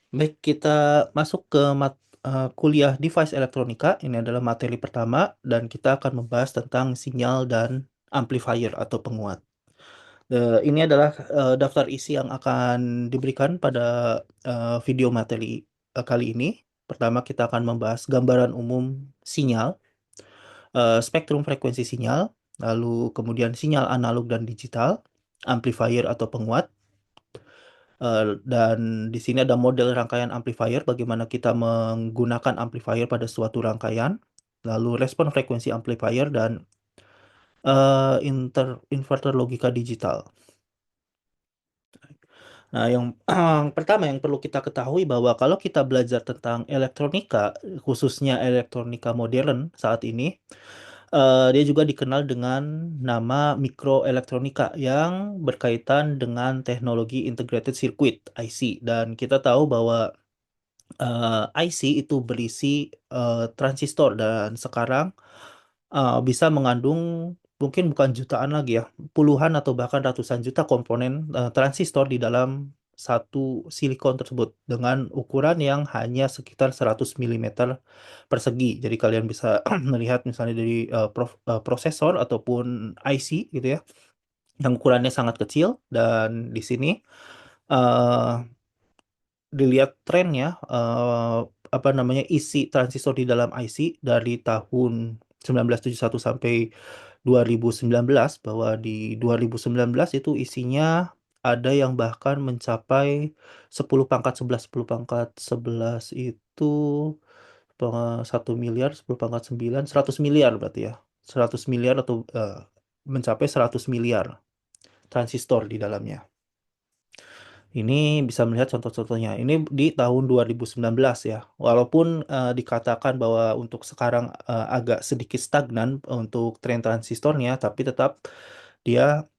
Baik, kita masuk ke kuliah Device Elektronika. Ini adalah materi pertama dan kita akan membahas tentang sinyal dan amplifier atau penguat. Ini adalah daftar isi yang akan diberikan pada video materi kali ini. Pertama, kita akan membahas gambaran umum sinyal, spektrum frekuensi sinyal, lalu kemudian sinyal analog dan digital, amplifier atau penguat. Dan di sini ada model rangkaian amplifier, bagaimana kita menggunakan amplifier pada suatu rangkaian, lalu respon frekuensi amplifier dan inverter logika digital. Nah, yang pertama yang perlu kita ketahui bahwa kalau kita belajar tentang elektronika, khususnya elektronika modern saat ini, dia juga dikenal dengan nama mikroelektronika yang berkaitan dengan teknologi integrated circuit (IC). Dan kita tahu bahwa IC itu berisi transistor dan sekarang bisa mengandung mungkin bukan jutaan lagi ya, puluhan atau bahkan ratusan juta komponen transistor di dalam satu silikon tersebut dengan ukuran yang hanya sekitar 100 milimeter persegi. Jadi kalian bisa melihat misalnya dari prosesor ataupun IC gitu ya, yang ukurannya sangat kecil dan di sini eh, dilihat trennya apa namanya isi transistor di dalam IC dari tahun 1971 sampai 2019, bahwa di 2019 itu isinya ada yang bahkan mencapai 10 pangkat 11 10 pangkat 11 itu 1 miliar, 10 pangkat 9 100 miliar berarti ya, 100 miliar atau mencapai 100 miliar transistor di dalamnya. Ini bisa melihat contoh-contohnya. Ini di tahun 2019 ya. Walaupun dikatakan bahwa untuk sekarang agak sedikit stagnan untuk tren transistornya, tapi tetap dia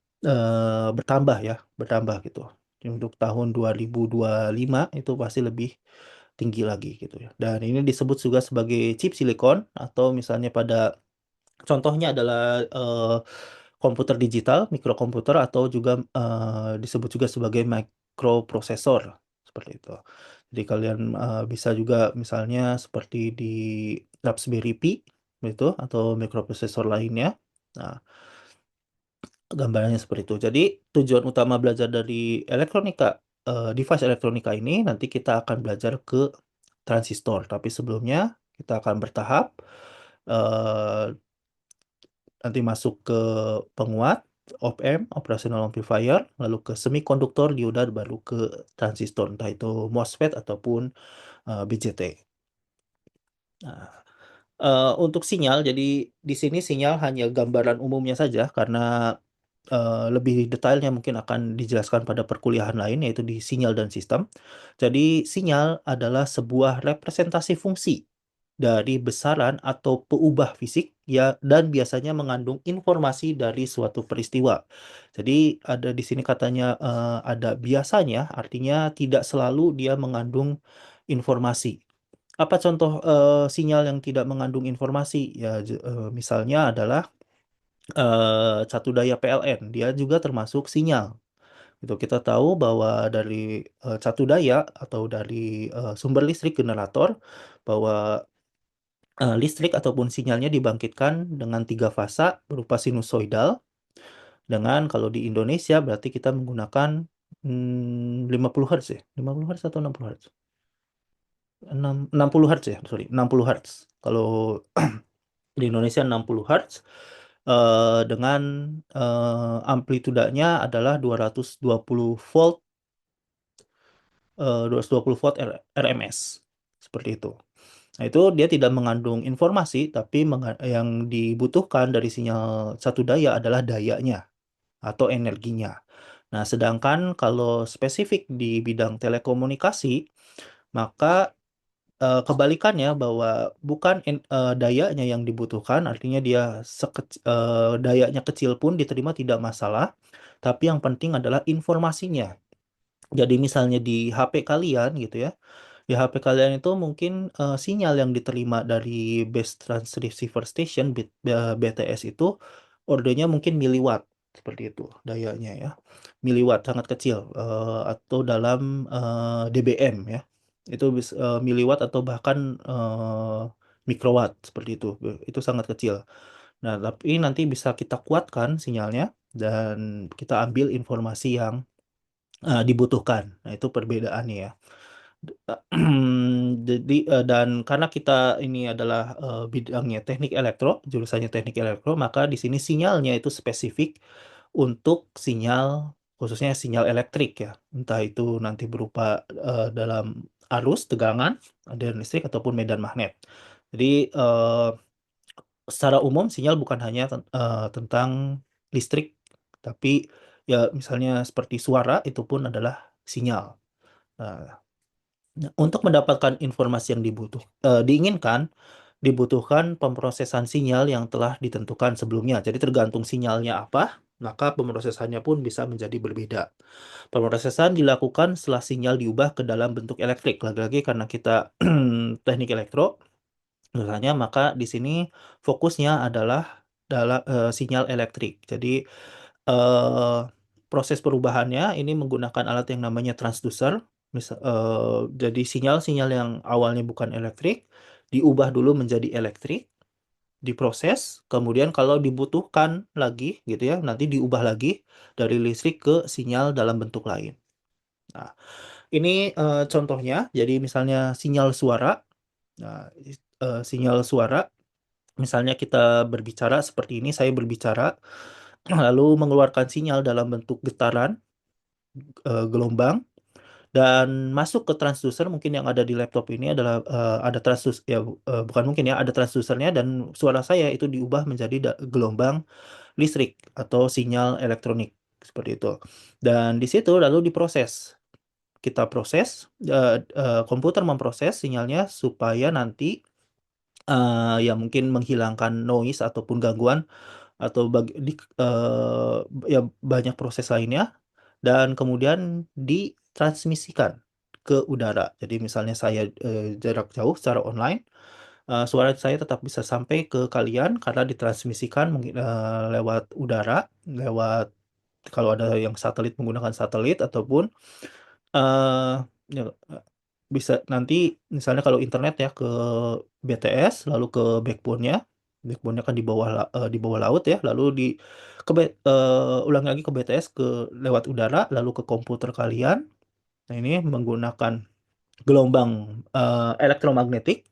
bertambah ya, bertambah gitu. Untuk tahun 2025 itu pasti lebih tinggi lagi gitu ya. Dan ini disebut juga sebagai chip silikon, atau misalnya pada contohnya adalah komputer digital, mikrokomputer, atau juga disebut juga sebagai microprosesor seperti itu. Jadi kalian bisa juga misalnya seperti di Raspberry Pi itu atau mikroprosesor lainnya. Nah, gambarannya seperti itu. Jadi tujuan utama belajar dari elektronika, device elektronika ini nanti kita akan belajar ke transistor. Tapi sebelumnya kita akan bertahap. eh, Nanti masuk ke penguat, op-amp, operational amplifier, lalu ke semikonduktor, dioda, baru ke transistor, entah itu MOSFET ataupun BJT. Nah, untuk sinyal, jadi di sini sinyal hanya gambaran umumnya saja, karena lebih detailnya mungkin akan dijelaskan pada perkuliahan lain, yaitu di sinyal dan sistem. Jadi sinyal adalah sebuah representasi fungsi dari besaran atau peubah fisik ya, dan biasanya mengandung informasi dari suatu peristiwa. Jadi ada di sini katanya ada biasanya, artinya tidak selalu dia mengandung informasi. Apa contoh sinyal yang tidak mengandung informasi? Ya, misalnya adalah satu daya PLN, dia juga termasuk sinyal. Itu kita tahu bahwa dari satu daya atau dari sumber listrik generator, bahwa listrik ataupun sinyalnya dibangkitkan dengan tiga fasa berupa sinusoidal. Dengan kalau di Indonesia berarti kita menggunakan 50 Hz ya, 50 Hz atau 60 Hz? 60 Hz ya, sorry, 60 Hz. Kalau di Indonesia 60 Hz, dengan amplitudanya adalah 220 volt, 220 volt RMS. Seperti itu. Nah, itu dia tidak mengandung informasi, tapi yang dibutuhkan dari sinyal satu daya adalah dayanya atau energinya. Nah, sedangkan kalau spesifik di bidang telekomunikasi, maka kebalikannya, bahwa bukan dayanya yang dibutuhkan, artinya dia dayanya kecil pun diterima tidak masalah, tapi yang penting adalah informasinya. Jadi misalnya di HP kalian gitu ya, di HP kalian itu mungkin sinyal yang diterima dari Base Transceiver Station BTS itu ordernya mungkin miliwatt, seperti itu dayanya ya, miliwatt sangat kecil, atau dalam dBm ya. Itu miliwatt atau bahkan mikrowatt seperti itu. Itu sangat kecil. Nah, tapi nanti bisa kita kuatkan sinyalnya dan kita ambil informasi yang dibutuhkan. Nah, itu perbedaannya ya. Jadi dan karena kita ini adalah bidangnya teknik elektro, jurusannya teknik elektro, maka di sini sinyalnya itu spesifik untuk sinyal khususnya sinyal elektrik ya. Entah itu nanti berupa dalam arus, tegangan, aliran listrik ataupun medan magnet. Jadi secara umum sinyal bukan hanya tentang listrik, tapi ya misalnya seperti suara itu pun adalah sinyal. Nah, untuk mendapatkan informasi yang diinginkan, dibutuhkan pemrosesan sinyal yang telah ditentukan sebelumnya. Jadi tergantung sinyalnya apa, maka pemrosesannya pun bisa menjadi berbeda. Pemrosesan dilakukan setelah sinyal diubah ke dalam bentuk elektrik. Lagi-lagi karena kita teknik elektro, misalnya, maka di sini fokusnya adalah dalam sinyal elektrik. Jadi eh, proses perubahannya ini menggunakan alat yang namanya transducer. Jadi sinyal-sinyal yang awalnya bukan elektrik diubah dulu menjadi elektrik, diproses, kemudian kalau dibutuhkan lagi gitu ya, nanti diubah lagi dari listrik ke sinyal dalam bentuk lain. Nah, ini contohnya. Jadi misalnya sinyal suara. Nah, sinyal suara, misalnya kita berbicara seperti ini, saya berbicara, lalu mengeluarkan sinyal dalam bentuk getaran, gelombang, dan masuk ke transducer. Mungkin yang ada di laptop ini adalah ada transducer ya, bukan mungkin ya, ada transducernya dan suara saya itu diubah menjadi gelombang listrik atau sinyal elektronik seperti itu. Dan di situ lalu diproses. Kita proses, komputer memproses sinyalnya supaya nanti ya mungkin menghilangkan noise ataupun gangguan atau ya banyak proses lainnya, dan kemudian ditransmisikan ke udara. Jadi misalnya saya jarak jauh secara online, suara saya tetap bisa sampai ke kalian karena ditransmisikan mungkin lewat udara, lewat kalau ada yang satelit menggunakan satelit ataupun eh ya, bisa nanti misalnya kalau internet ya ke BTS lalu ke backbone-nya. Backbone-nya kan di bawah laut ya, lalu ulang lagi ke BTS lewat udara lalu ke komputer kalian. Nah, ini menggunakan gelombang elektromagnetik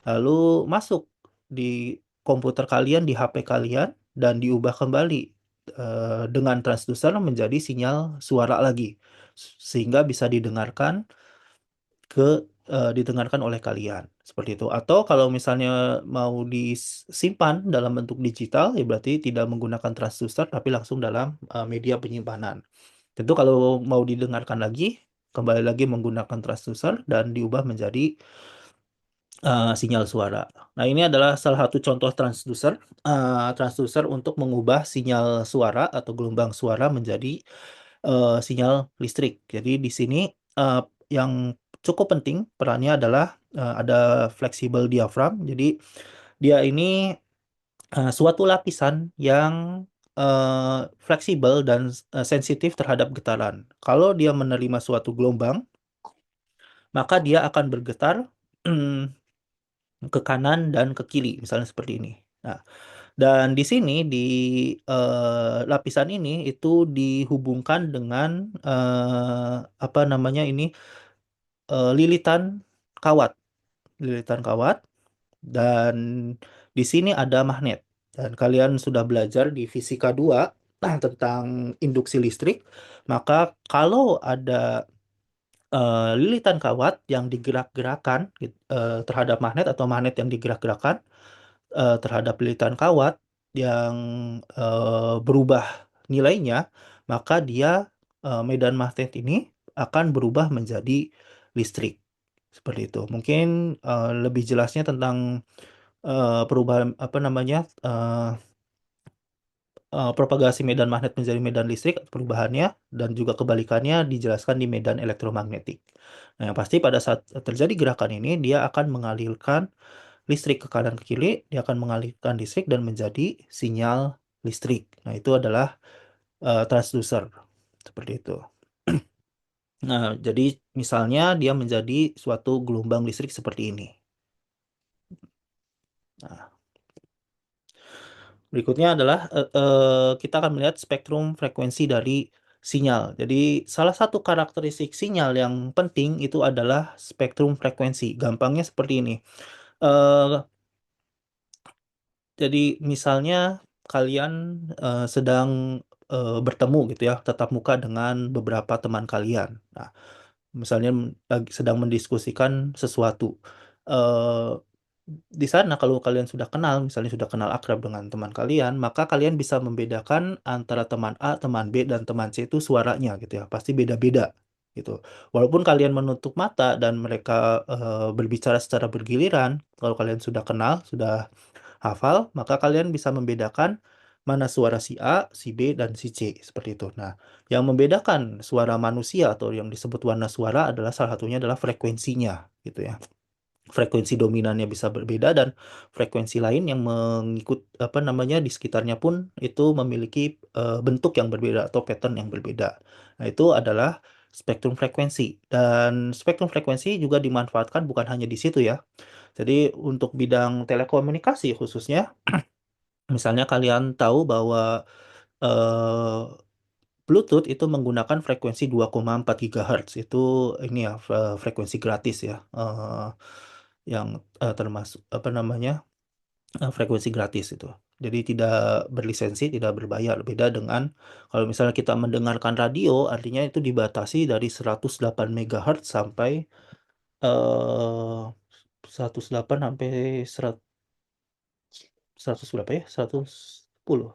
lalu masuk di komputer kalian, di HP kalian, dan diubah kembali dengan transducer menjadi sinyal suara lagi, sehingga bisa didengarkan oleh kalian seperti itu. Atau kalau misalnya mau disimpan dalam bentuk digital, ya berarti tidak menggunakan transducer tapi langsung dalam media penyimpanan. Tentu kalau mau didengarkan lagi, kembali lagi menggunakan transducer dan diubah menjadi sinyal suara. Nah, ini adalah salah satu contoh transducer. Transducer untuk mengubah sinyal suara atau gelombang suara menjadi sinyal listrik. Jadi di sini eh, yang cukup penting perannya adalah ada fleksibel diaphragm. Jadi dia ini suatu lapisan yang fleksibel dan sensitif terhadap getaran. Kalau dia menerima suatu gelombang, maka dia akan bergetar ke kanan dan ke kiri, misalnya seperti ini. Nah, dan di sini di lapisan ini itu dihubungkan dengan apa namanya ini, lilitan kawat, lilitan kawat, dan di sini ada magnet. Dan kalian sudah belajar di fisika 2 tentang induksi listrik, maka kalau ada lilitan kawat yang digerak-gerakan terhadap magnet atau magnet yang digerak-gerakan terhadap lilitan kawat yang berubah nilainya, maka dia medan magnet ini akan berubah menjadi listrik. Seperti itu. Mungkin lebih jelasnya tentang perubahan apa namanya propagasi medan magnet menjadi medan listrik, perubahannya dan juga kebalikannya dijelaskan di medan elektromagnetik. Nah, yang pasti pada saat terjadi gerakan ini dia akan mengalirkan listrik ke kanan ke kiri, dia akan mengalirkan listrik dan menjadi sinyal listrik. Nah, itu adalah transducer seperti itu. Nah, jadi misalnya dia menjadi suatu gelombang listrik seperti ini. Nah, berikutnya adalah kita akan melihat spektrum frekuensi dari sinyal. Jadi salah satu karakteristik sinyal yang penting itu adalah spektrum frekuensi. Gampangnya seperti ini. Eh, jadi misalnya kalian sedang bertemu gitu ya, tatap muka dengan beberapa teman kalian. Nah, misalnya lagi sedang mendiskusikan sesuatu. Eh, di sana kalau kalian sudah kenal, misalnya sudah kenal akrab dengan teman kalian, maka kalian bisa membedakan antara teman A, teman B, dan teman C itu suaranya gitu ya, pasti beda-beda gitu. Walaupun kalian menutup mata dan mereka berbicara secara bergiliran, kalau kalian sudah kenal, sudah hafal, maka kalian bisa membedakan mana suara si A, si B, dan si C seperti itu. Nah, yang membedakan suara manusia atau yang disebut warna suara adalah salah satunya adalah frekuensinya gitu ya. Frekuensi dominannya bisa berbeda dan frekuensi lain yang mengikut apa namanya di sekitarnya pun itu memiliki bentuk yang berbeda atau pattern yang berbeda. Nah, itu adalah spektrum frekuensi dan spektrum frekuensi juga dimanfaatkan bukan hanya di situ ya. Jadi untuk bidang telekomunikasi khususnya, misalnya kalian tahu bahwa eh, Bluetooth itu menggunakan frekuensi 2,4 GHz. Itu ini ya frekuensi gratis ya. Yang termasuk apa namanya? Frekuensi gratis itu. Jadi tidak berlisensi, tidak berbayar. Beda dengan kalau misalnya kita mendengarkan radio, artinya itu dibatasi dari 108 MHz sampai 108 sampai 100 berapa ya? 110.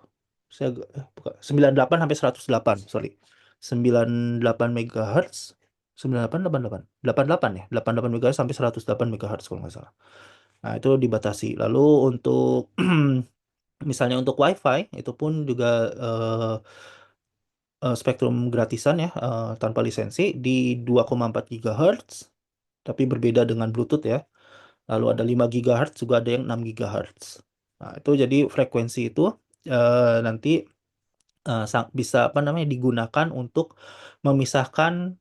Saya bukan 98 sampai 108, sorry. 98 MHz, 98 88. 88 ya. 88 MHz sampai 108 MHz kalau nggak salah. Nah, itu dibatasi. Lalu untuk misalnya untuk WiFi itu pun juga spektrum gratisan ya tanpa lisensi di 2,4 GHz tapi berbeda dengan Bluetooth ya. Lalu ada 5 GHz juga ada yang 6 GHz. Nah, itu jadi frekuensi itu nanti bisa apa namanya digunakan untuk memisahkan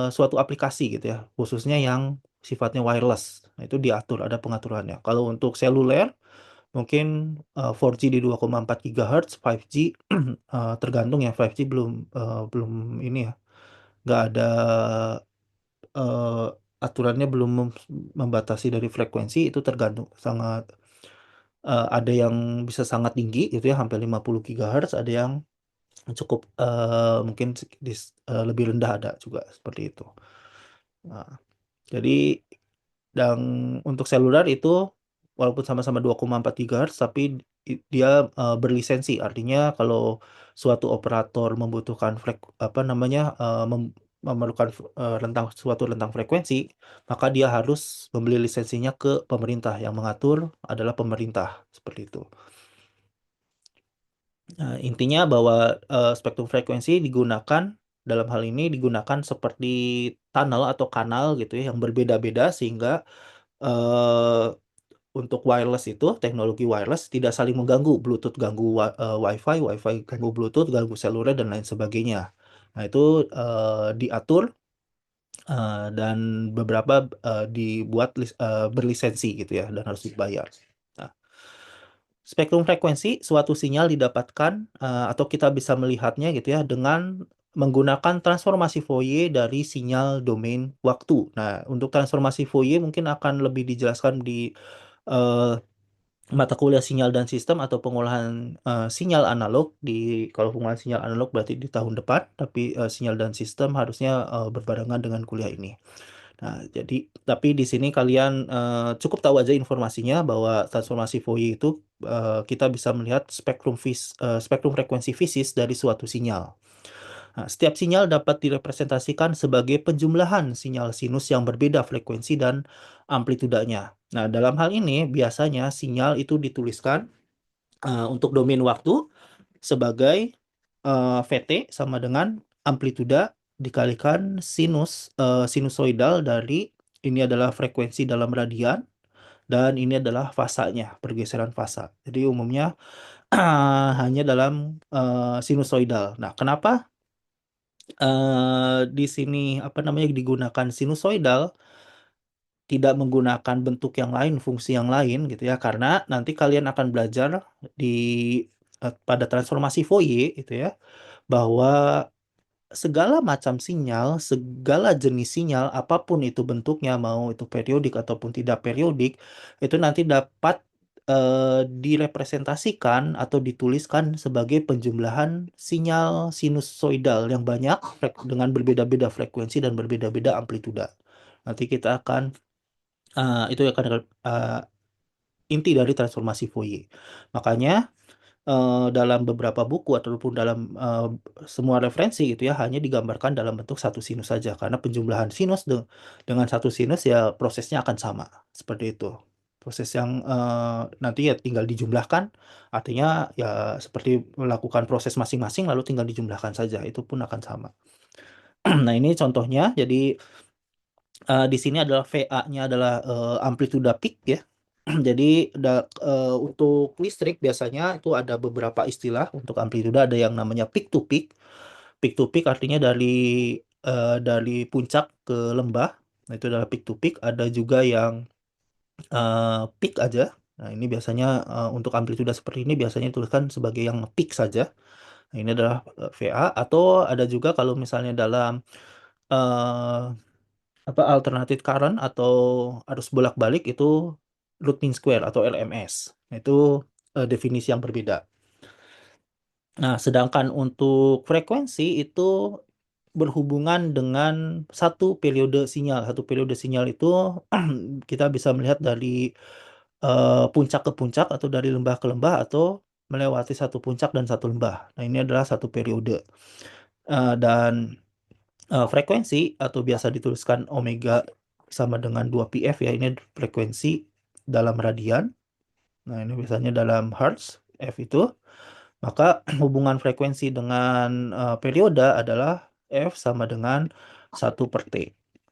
suatu aplikasi gitu ya, khususnya yang sifatnya wireless. Nah, itu diatur, ada pengaturannya. Kalau untuk seluler mungkin 4G di 2,4 GHz, 5G tergantung ya, 5G belum ini ya, nggak ada eh, aturannya belum membatasi dari frekuensi itu tergantung sangat ada yang bisa sangat tinggi itu ya sampai 50 GHz, ada yang cukup mungkin lebih rendah ada juga seperti itu. Nah, jadi dan untuk seluler itu walaupun sama-sama 2,4 GHz tapi dia berlisensi. Artinya kalau suatu operator membutuhkan apa namanya memerlukan suatu rentang frekuensi, maka dia harus membeli lisensinya ke pemerintah yang mengatur adalah pemerintah seperti itu. Nah, intinya bahwa spektrum frekuensi digunakan dalam hal ini digunakan seperti tunnel atau kanal gitu ya yang berbeda-beda sehingga eh, untuk wireless itu teknologi wireless tidak saling mengganggu. Bluetooth ganggu WiFi, WiFi ganggu Bluetooth, ganggu seluler dan lain sebagainya. Nah, itu diatur dan beberapa dibuat berlisensi gitu ya dan harus dibayar. Nah, spektrum frekuensi suatu sinyal didapatkan atau kita bisa melihatnya gitu ya dengan menggunakan transformasi Fourier dari sinyal domain waktu. Nah, untuk transformasi Fourier mungkin akan lebih dijelaskan di eh, mata kuliah sinyal dan sistem atau pengolahan sinyal analog di kalau pengolahan sinyal analog berarti di tahun depan, tapi sinyal dan sistem harusnya berbarengan dengan kuliah ini. Nah, jadi tapi di sini kalian cukup tahu aja informasinya bahwa transformasi Fourier itu kita bisa melihat spektrum frekuensi fisis dari suatu sinyal. Nah, setiap sinyal dapat direpresentasikan sebagai penjumlahan sinyal sinus yang berbeda frekuensi dan amplitudanya. Nah, dalam hal ini biasanya sinyal itu dituliskan untuk domain waktu sebagai VT sama dengan amplituda dikalikan sinusoidal dari ini adalah frekuensi dalam radian dan ini adalah fasanya, pergeseran fasa. Jadi umumnya hanya dalam sinusoidal. Nah, kenapa Di sini apa namanya digunakan sinusoidal, tidak menggunakan bentuk yang lain, fungsi yang lain gitu ya, karena nanti kalian akan belajar di pada transformasi Fourier itu ya, bahwa segala macam sinyal, segala jenis sinyal, apapun itu bentuknya, mau itu periodik ataupun tidak periodik, itu nanti dapat direpresentasikan atau dituliskan sebagai penjumlahan sinyal sinusoidal yang banyak dengan berbeda-beda frekuensi dan berbeda-beda amplituda. Nanti kita akan itu akan inti dari transformasi Fourier. Makanya dalam beberapa buku ataupun dalam semua referensi itu ya hanya digambarkan dalam bentuk satu sinus saja karena penjumlahan sinus dengan satu sinus ya prosesnya akan sama seperti itu. Proses yang nanti ya tinggal dijumlahkan, artinya ya seperti melakukan proses masing-masing lalu tinggal dijumlahkan saja, itu pun akan sama. Nah, ini contohnya. Jadi di sini adalah VA-nya adalah amplituda peak ya. Jadi untuk listrik biasanya itu ada beberapa istilah untuk amplituda, ada yang namanya peak to peak. Peak to peak artinya dari puncak ke lembah. Nah, itu adalah peak to peak. Ada juga yang peak aja. Nah, ini biasanya untuk amplituda seperti ini biasanya dituliskan sebagai yang peak saja. Nah, ini adalah VA. Atau ada juga kalau misalnya dalam eh, apa alternative current atau arus bolak-balik itu root mean square atau LMS. Nah, itu definisi yang berbeda. Nah, sedangkan untuk frekuensi itu berhubungan dengan satu periode sinyal. Satu periode sinyal itu kita bisa melihat dari puncak ke puncak atau dari lembah ke lembah atau melewati satu puncak dan satu lembah. Nah, ini adalah satu periode. Dan frekuensi atau biasa dituliskan omega sama dengan 2πf ya, ini frekuensi dalam radian. Nah, ini biasanya dalam hertz, F itu. Maka hubungan frekuensi dengan periode adalah F sama dengan 1/T.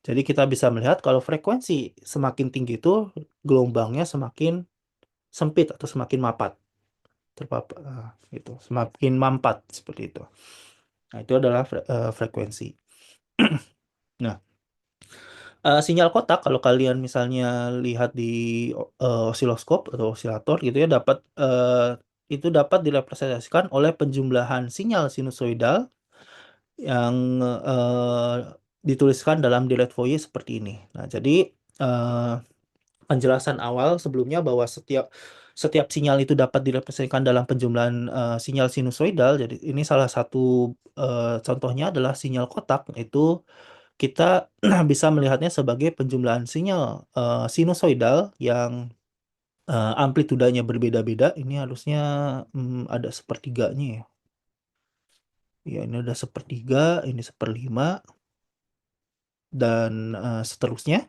Jadi kita bisa melihat kalau frekuensi semakin tinggi itu gelombangnya semakin sempit atau semakin mapat. Gitu, semakin mampat seperti itu. Nah, itu adalah frekuensi. Nah, sinyal kotak kalau kalian misalnya lihat di osiloskop atau osilator gitu ya itu dapat direpresentasikan oleh penjumlahan sinyal sinusoidal yang eh, dituliskan dalam delete Fourier seperti ini. Nah, jadi eh, penjelasan awal sebelumnya bahwa setiap setiap sinyal itu dapat direpresentasikan dalam penjumlahan sinyal sinusoidal. Jadi ini salah satu contohnya adalah sinyal kotak, itu kita bisa melihatnya sebagai penjumlahan sinyal sinusoidal yang amplitudanya berbeda-beda. Ini harusnya ada sepertiganya ya. Ya, ini ada sepertiga, ini seperlima, dan seterusnya.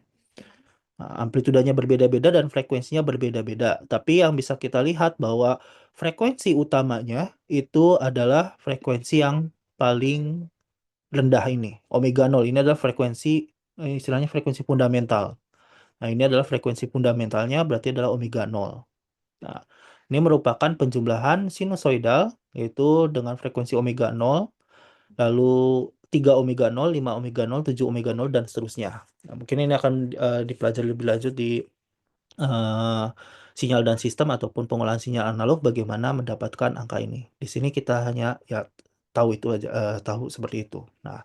Nah, amplitudanya berbeda-beda dan frekuensinya berbeda-beda. Tapi yang bisa kita lihat bahwa frekuensi utamanya itu adalah frekuensi yang paling rendah ini, omega nol. Ini adalah frekuensi, istilahnya frekuensi fundamental. Nah, ini adalah frekuensi fundamentalnya, berarti adalah omega nol. Nah, ini merupakan penjumlahan sinusoidal, yaitu dengan frekuensi omega nol, lalu 3 omega nol, 5 omega nol, 7 omega nol, dan seterusnya. Nah, mungkin ini akan dipelajari lebih lanjut di eh, sinyal dan sistem ataupun pengolahan sinyal analog, bagaimana mendapatkan angka ini. Di sini kita hanya ya tahu itu aja, tahu seperti itu. Nah,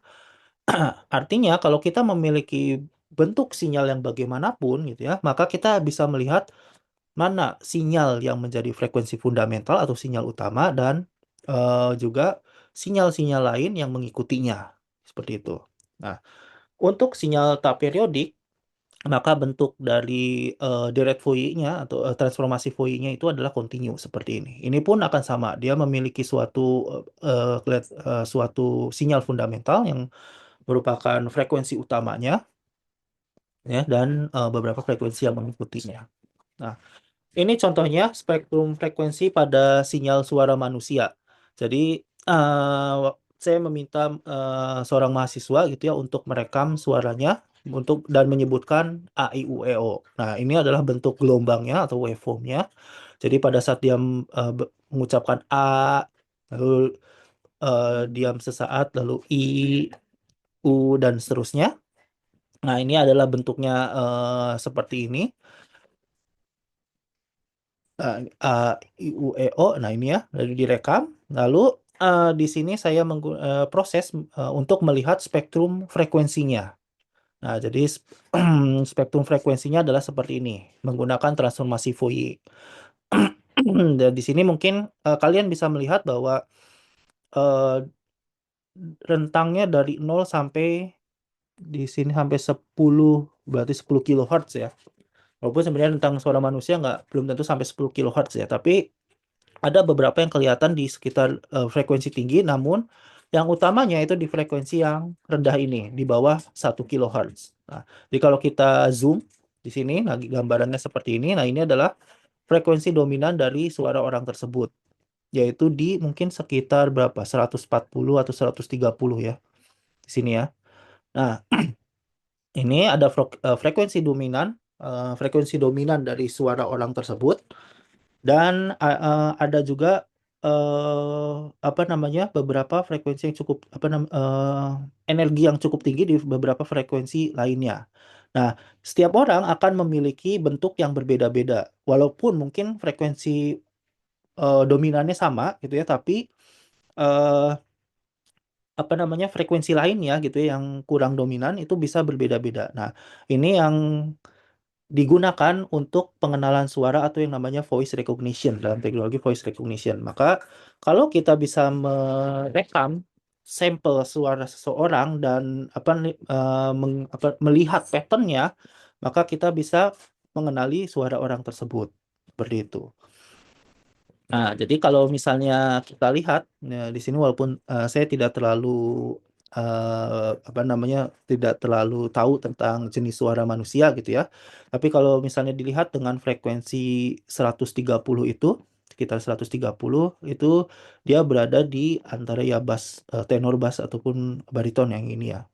artinya kalau kita memiliki bentuk sinyal yang bagaimanapun gitu ya, maka kita bisa melihat mana sinyal yang menjadi frekuensi fundamental atau sinyal utama dan juga sinyal-sinyal lain yang mengikutinya. Seperti itu. Nah, untuk sinyal tak periodik, maka bentuk dari deret Fourier-nya atau transformasi Fourier-nya itu adalah kontinu seperti ini. Ini pun akan sama. Dia memiliki suatu sinyal fundamental yang merupakan frekuensi utamanya ya, dan beberapa frekuensi yang mengikutinya. Nah, ini contohnya spektrum frekuensi pada sinyal suara manusia. Jadi saya meminta seorang mahasiswa gitu ya untuk merekam suaranya dan menyebutkan A, I, U, E, O. Nah, ini adalah bentuk gelombangnya atau waveformnya. Jadi pada saat dia mengucapkan A, lalu diam sesaat, lalu I, U, dan seterusnya. Nah, ini adalah bentuknya seperti ini. I, U, E, O. Nah, ini ya, lalu direkam. Lalu di sini saya proses untuk melihat spektrum frekuensinya. Nah, jadi spektrum frekuensinya adalah seperti ini, menggunakan transformasi Fourier. Dan di sini mungkin kalian bisa melihat bahwa eh, rentangnya dari 0 sampai di sini sampai 10, berarti 10 kilohertz ya. Walaupun sebenarnya rentang suara manusia nggak belum tentu sampai 10 kilohertz ya, tapi ada beberapa yang kelihatan di sekitar frekuensi tinggi, namun yang utamanya itu di frekuensi yang rendah ini, di bawah 1 kilohertz. Nah, jadi kalau kita zoom di sini, nah gambarannya seperti ini. Nah, ini adalah frekuensi dominan dari suara orang tersebut, yaitu di mungkin sekitar berapa? 140 atau 130 ya, di sini ya. Nah, ini ada frekuensi dominan dari suara orang tersebut. Dan ada juga apa namanya, beberapa frekuensi yang cukup energi yang cukup tinggi di beberapa frekuensi lainnya. Nah, setiap orang akan memiliki bentuk yang berbeda-beda, walaupun mungkin frekuensi dominannya sama gitu ya, tapi eh, apa namanya, frekuensi lainnya gitu ya yang kurang dominan itu bisa berbeda-beda. Nah, ini yang digunakan untuk pengenalan suara atau yang namanya voice recognition, dalam teknologi voice recognition. Maka kalau kita bisa merekam sampel suara seseorang dan melihat patternnya, maka kita bisa mengenali suara orang tersebut. Seperti itu. Nah, jadi kalau misalnya kita lihat ya, di sini walaupun saya tidak terlalu apa namanya, tidak terlalu tahu tentang jenis suara manusia gitu ya. Tapi kalau misalnya dilihat dengan frekuensi 130 itu, sekitar 130 itu, dia berada di antara ya bass, tenor bass ataupun bariton yang ini ya.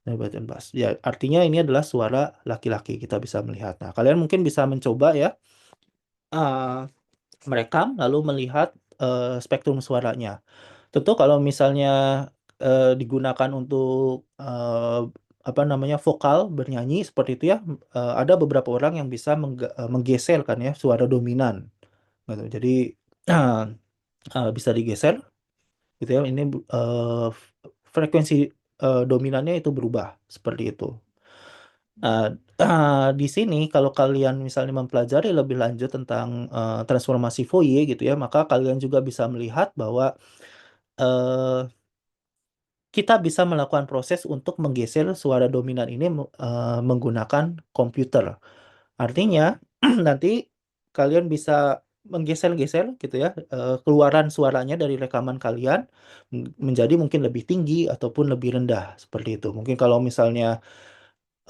Bariton bass. Ya, artinya ini adalah suara laki-laki, kita bisa melihat. Nah, kalian mungkin bisa mencoba ya, eh, merekam lalu melihat spektrum suaranya. Tentu kalau misalnya digunakan untuk apa namanya, vokal bernyanyi seperti itu ya, ada beberapa orang yang bisa menggeser kan ya suara dominan gitu. Jadi bisa digeser gitu ya. Ini frekuensi dominannya itu berubah seperti itu. Nah, di sini kalau kalian misalnya mempelajari lebih lanjut tentang transformasi Fourier gitu ya, maka kalian juga bisa melihat bahwa eh, kita bisa melakukan proses untuk menggeser suara dominan ini menggunakan komputer. Artinya nanti kalian bisa menggeser-geser gitu ya, keluaran suaranya dari rekaman kalian menjadi mungkin lebih tinggi ataupun lebih rendah seperti itu. Mungkin kalau misalnya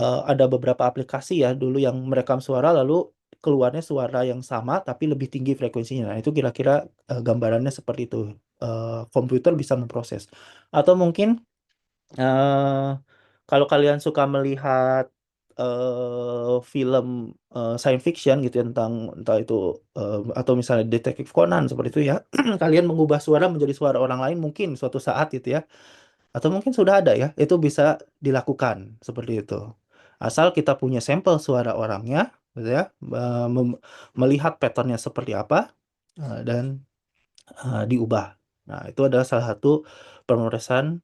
ada beberapa aplikasi ya dulu yang merekam suara lalu keluarnya suara yang sama tapi lebih tinggi frekuensinya. Nah, itu kira-kira gambarannya seperti itu. Komputer bisa memproses. Atau mungkin eh, kalau kalian suka melihat film science fiction gitu ya, tentang entah itu atau misalnya detektif Conan seperti itu ya, kalian mengubah suara menjadi suara orang lain mungkin suatu saat gitu ya, atau mungkin sudah ada ya, itu bisa dilakukan seperti itu. Asal kita punya sampel suara orangnya, gitu ya, melihat patternnya seperti apa, dan diubah. Nah, itu adalah salah satu pemrosesan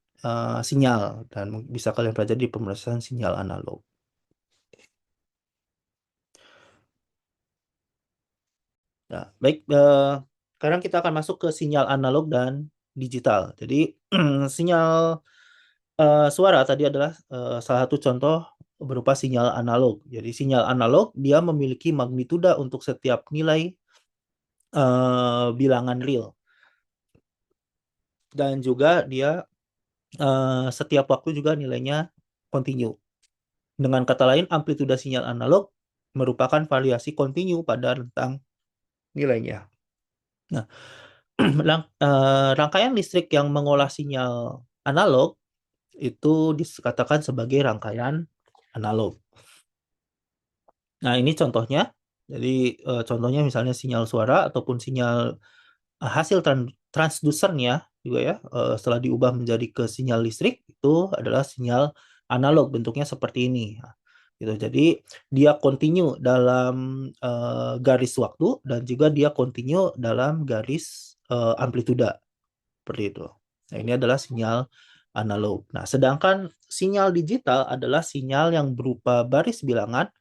sinyal dan bisa kalian pelajari di pemrosesan sinyal analog. Nah, baik, sekarang kita akan masuk ke sinyal analog dan digital. Jadi, sinyal suara tadi adalah salah satu contoh berupa sinyal analog. Jadi sinyal analog dia memiliki magnituda untuk setiap nilai bilangan real, dan juga dia setiap waktu juga nilainya kontinu. Dengan kata lain, amplituda sinyal analog merupakan variasi kontinu pada rentang nilainya. Nah, rangkaian listrik yang mengolah sinyal analog itu dikatakan sebagai rangkaian analog. Nah, ini contohnya. Jadi contohnya misalnya sinyal suara ataupun sinyal hasil transducernya juga ya, setelah diubah menjadi ke sinyal listrik itu adalah sinyal analog, bentuknya seperti ini. Nah, gitu. Jadi dia continue dalam garis waktu dan juga dia continue dalam garis amplituda seperti itu. Nah, ini adalah sinyal analog. Nah, sedangkan sinyal digital adalah sinyal yang berupa baris bilangan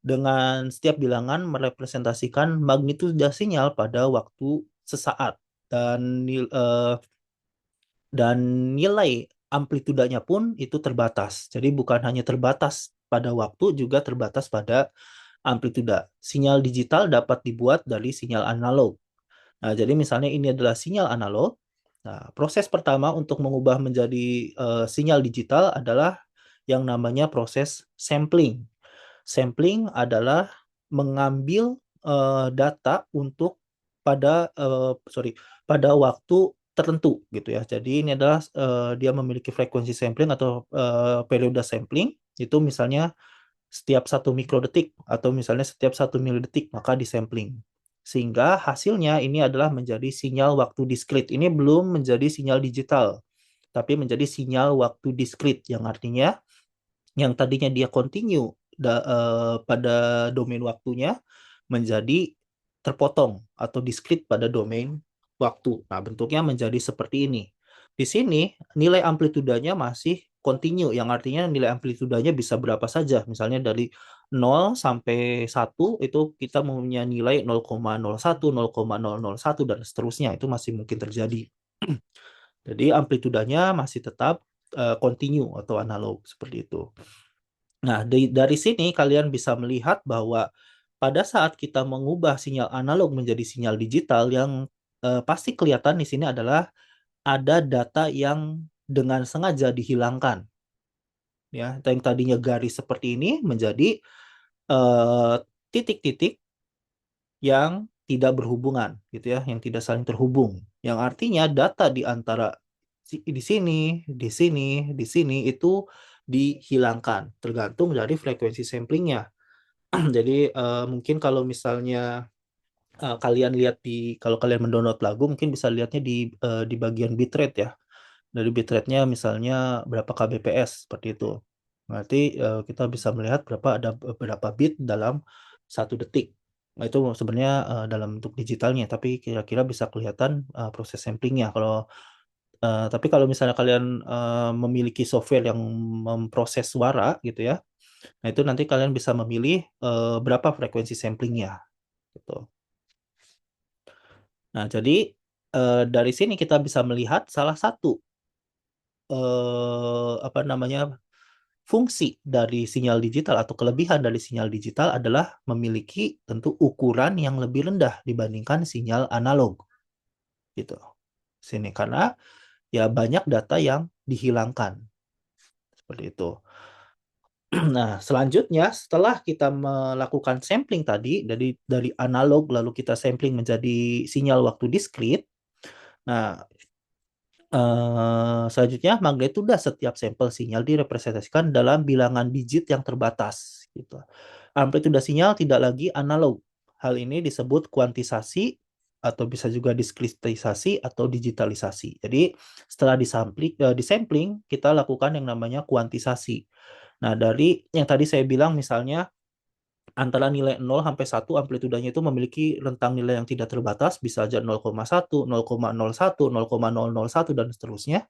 dengan setiap bilangan merepresentasikan magnitudo sinyal pada waktu sesaat dan dan nilai amplitudanya pun itu terbatas. Jadi bukan hanya terbatas pada waktu, juga terbatas pada amplituda. Sinyal digital dapat dibuat dari sinyal analog. Nah, jadi misalnya ini adalah sinyal analog. Nah, proses pertama untuk mengubah menjadi sinyal digital adalah yang namanya proses sampling. Sampling adalah mengambil data untuk pada waktu tertentu gitu ya. Jadi ini adalah dia memiliki frekuensi sampling atau periode sampling itu misalnya setiap 1 mikrodetik atau misalnya setiap 1 milidetik maka disampling. Sehingga hasilnya ini adalah menjadi sinyal waktu diskrit. Ini belum menjadi sinyal digital, tapi menjadi sinyal waktu diskrit yang artinya yang tadinya dia continue pada domain waktunya menjadi terpotong atau diskrit pada domain waktu. Nah, bentuknya menjadi seperti ini. Di sini nilai amplitudanya masih continue, yang artinya nilai amplitudanya bisa berapa saja. Misalnya dari 0 sampai 1 itu kita mempunyai nilai 0,01, 0,001 dan seterusnya. Itu masih mungkin terjadi. Jadi amplitudanya masih tetap continue atau analog seperti itu. Nah, dari sini kalian bisa melihat bahwa pada saat kita mengubah sinyal analog menjadi sinyal digital, yang pasti kelihatan di sini adalah ada data yang dengan sengaja dihilangkan. Ya, yang tadinya garis seperti ini menjadi titik-titik yang tidak berhubungan, gitu ya, yang tidak saling terhubung. Yang artinya data di antara di sini, di sini, di sini itu dihilangkan, tergantung dari frekuensi samplingnya. Jadi mungkin kalau misalnya kalian lihat kalau kalian mendownload lagu mungkin bisa lihatnya di bagian bitrate ya. Dari bitrate-nya misalnya berapa kbps seperti itu. Berarti kita bisa melihat berapa bit dalam 1 detik. Nah, itu sebenarnya dalam bentuk digitalnya, tapi kira-kira bisa kelihatan proses samplingnya. Tapi kalau misalnya kalian memiliki software yang memproses suara gitu ya, nah itu nanti kalian bisa memilih berapa frekuensi samplingnya gitu. Nah, jadi dari sini kita bisa melihat salah satu apa namanya fungsi dari sinyal digital atau kelebihan dari sinyal digital adalah memiliki tentu ukuran yang lebih rendah dibandingkan sinyal analog gitu. Sini karena ya banyak data yang dihilangkan seperti itu. Nah, selanjutnya setelah kita melakukan sampling tadi dari analog lalu kita sampling menjadi sinyal waktu diskrit. Nah, selanjutnya magnitudo setiap sampel sinyal direpresentasikan dalam bilangan digit yang terbatas gitu. Amplitudo sinyal tidak lagi analog. Hal ini disebut kuantisasi atau bisa juga diskritisasi atau digitalisasi. Jadi setelah disampling kita lakukan yang namanya kuantisasi. Nah, dari yang tadi saya bilang misalnya antara nilai 0 sampai 1 amplitudanya itu memiliki rentang nilai yang tidak terbatas, bisa aja 0,1, 0,01, 0,001 dan seterusnya.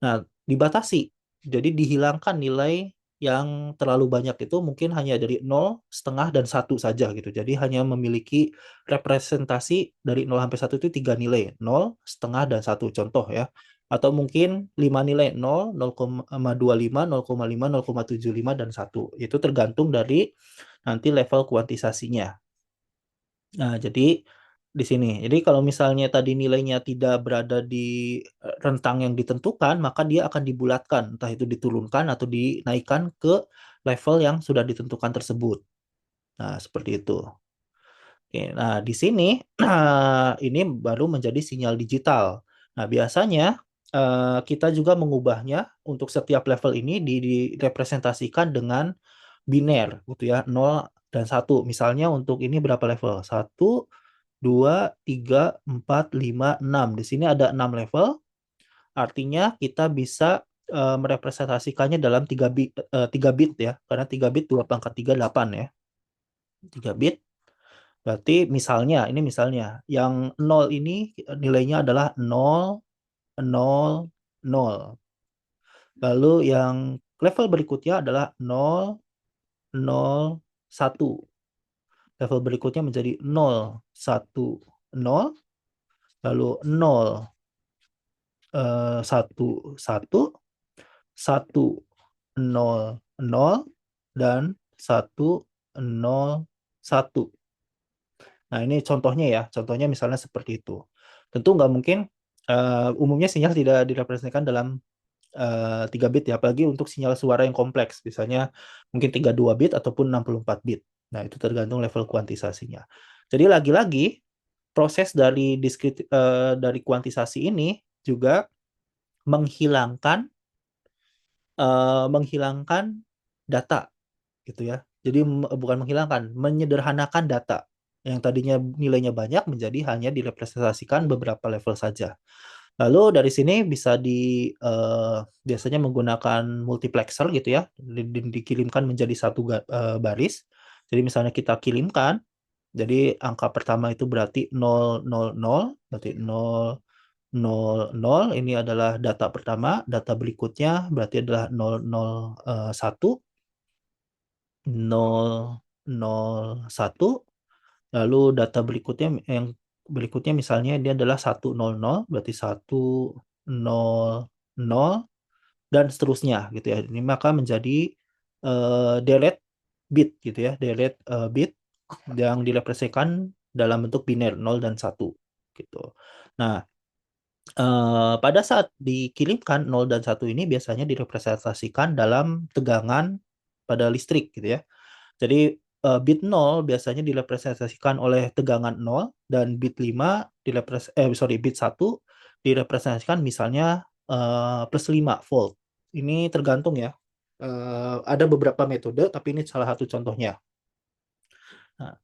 Nah, dibatasi. Jadi dihilangkan nilai yang terlalu banyak itu mungkin hanya dari 0, setengah dan 1 saja gitu. Jadi hanya memiliki representasi dari 0 sampai 1 itu 3 nilai, 0, setengah dan 1 contoh ya. Atau mungkin 5 nilai 0, 0,25, 0,5, 0,75 dan 1. Itu tergantung dari nanti level kuantisasinya. Nah, jadi di sini. Jadi kalau misalnya tadi nilainya tidak berada di rentang yang ditentukan, maka dia akan dibulatkan, entah itu diturunkan atau dinaikkan ke level yang sudah ditentukan tersebut. Nah, seperti itu. Oke, nah di sini ini baru menjadi sinyal digital. Nah, biasanya kita juga mengubahnya untuk setiap level ini direpresentasikan dengan biner gitu ya, 0 dan 1. Misalnya untuk ini berapa level? 1, 2, 3, 4, 5, 6. Di sini ada 6 level. Artinya kita bisa merepresentasikannya dalam 3 bit ya. Karena 3 bit 2 pangkat 3, 8 ya. 3 bit. Berarti misalnya, ini misalnya, yang 0 ini nilainya adalah 0, 0, 0. Lalu yang level berikutnya adalah 0, 0, 1. Level berikutnya menjadi 0, 1, 0. Lalu 0, 1, 1, 1, 0, 0, dan 1, 0, 1. Nah, ini contohnya ya. Contohnya misalnya seperti itu. Tentu nggak mungkin, umumnya sinyal tidak direpresentasikan dalam 3 bit ya, apalagi untuk sinyal suara yang kompleks. Misalnya mungkin 32 bit ataupun 64 bit. Nah, itu tergantung level kuantisasinya. Jadi lagi-lagi proses dari kuantisasi ini juga menghilangkan menghilangkan data gitu ya. Jadi bukan menghilangkan, menyederhanakan data yang tadinya nilainya banyak menjadi hanya direpresentasikan beberapa level saja. Lalu dari sini bisa biasanya menggunakan multiplexer gitu ya, dikirimkan menjadi satu baris. Jadi misalnya kita kirimkan, jadi angka pertama itu berarti 000, berarti 000, ini adalah data pertama, data berikutnya berarti adalah 001, 001, lalu data berikutnya yang berikutnya misalnya dia adalah 100, berarti 100, dan seterusnya gitu ya. Ini maka menjadi delete bit gitu ya, delete bit yang direpresentasikan dalam bentuk biner 0 dan 1 gitu. Nah, pada saat dikirimkan 0 dan 1 ini biasanya direpresentasikan dalam tegangan pada listrik gitu ya. Jadi bit 0 biasanya direpresentasikan oleh tegangan 0 dan bit 1 direpresentasikan misalnya plus 5 volt. Ini tergantung ya. Ada beberapa metode tapi ini salah satu contohnya. Nah,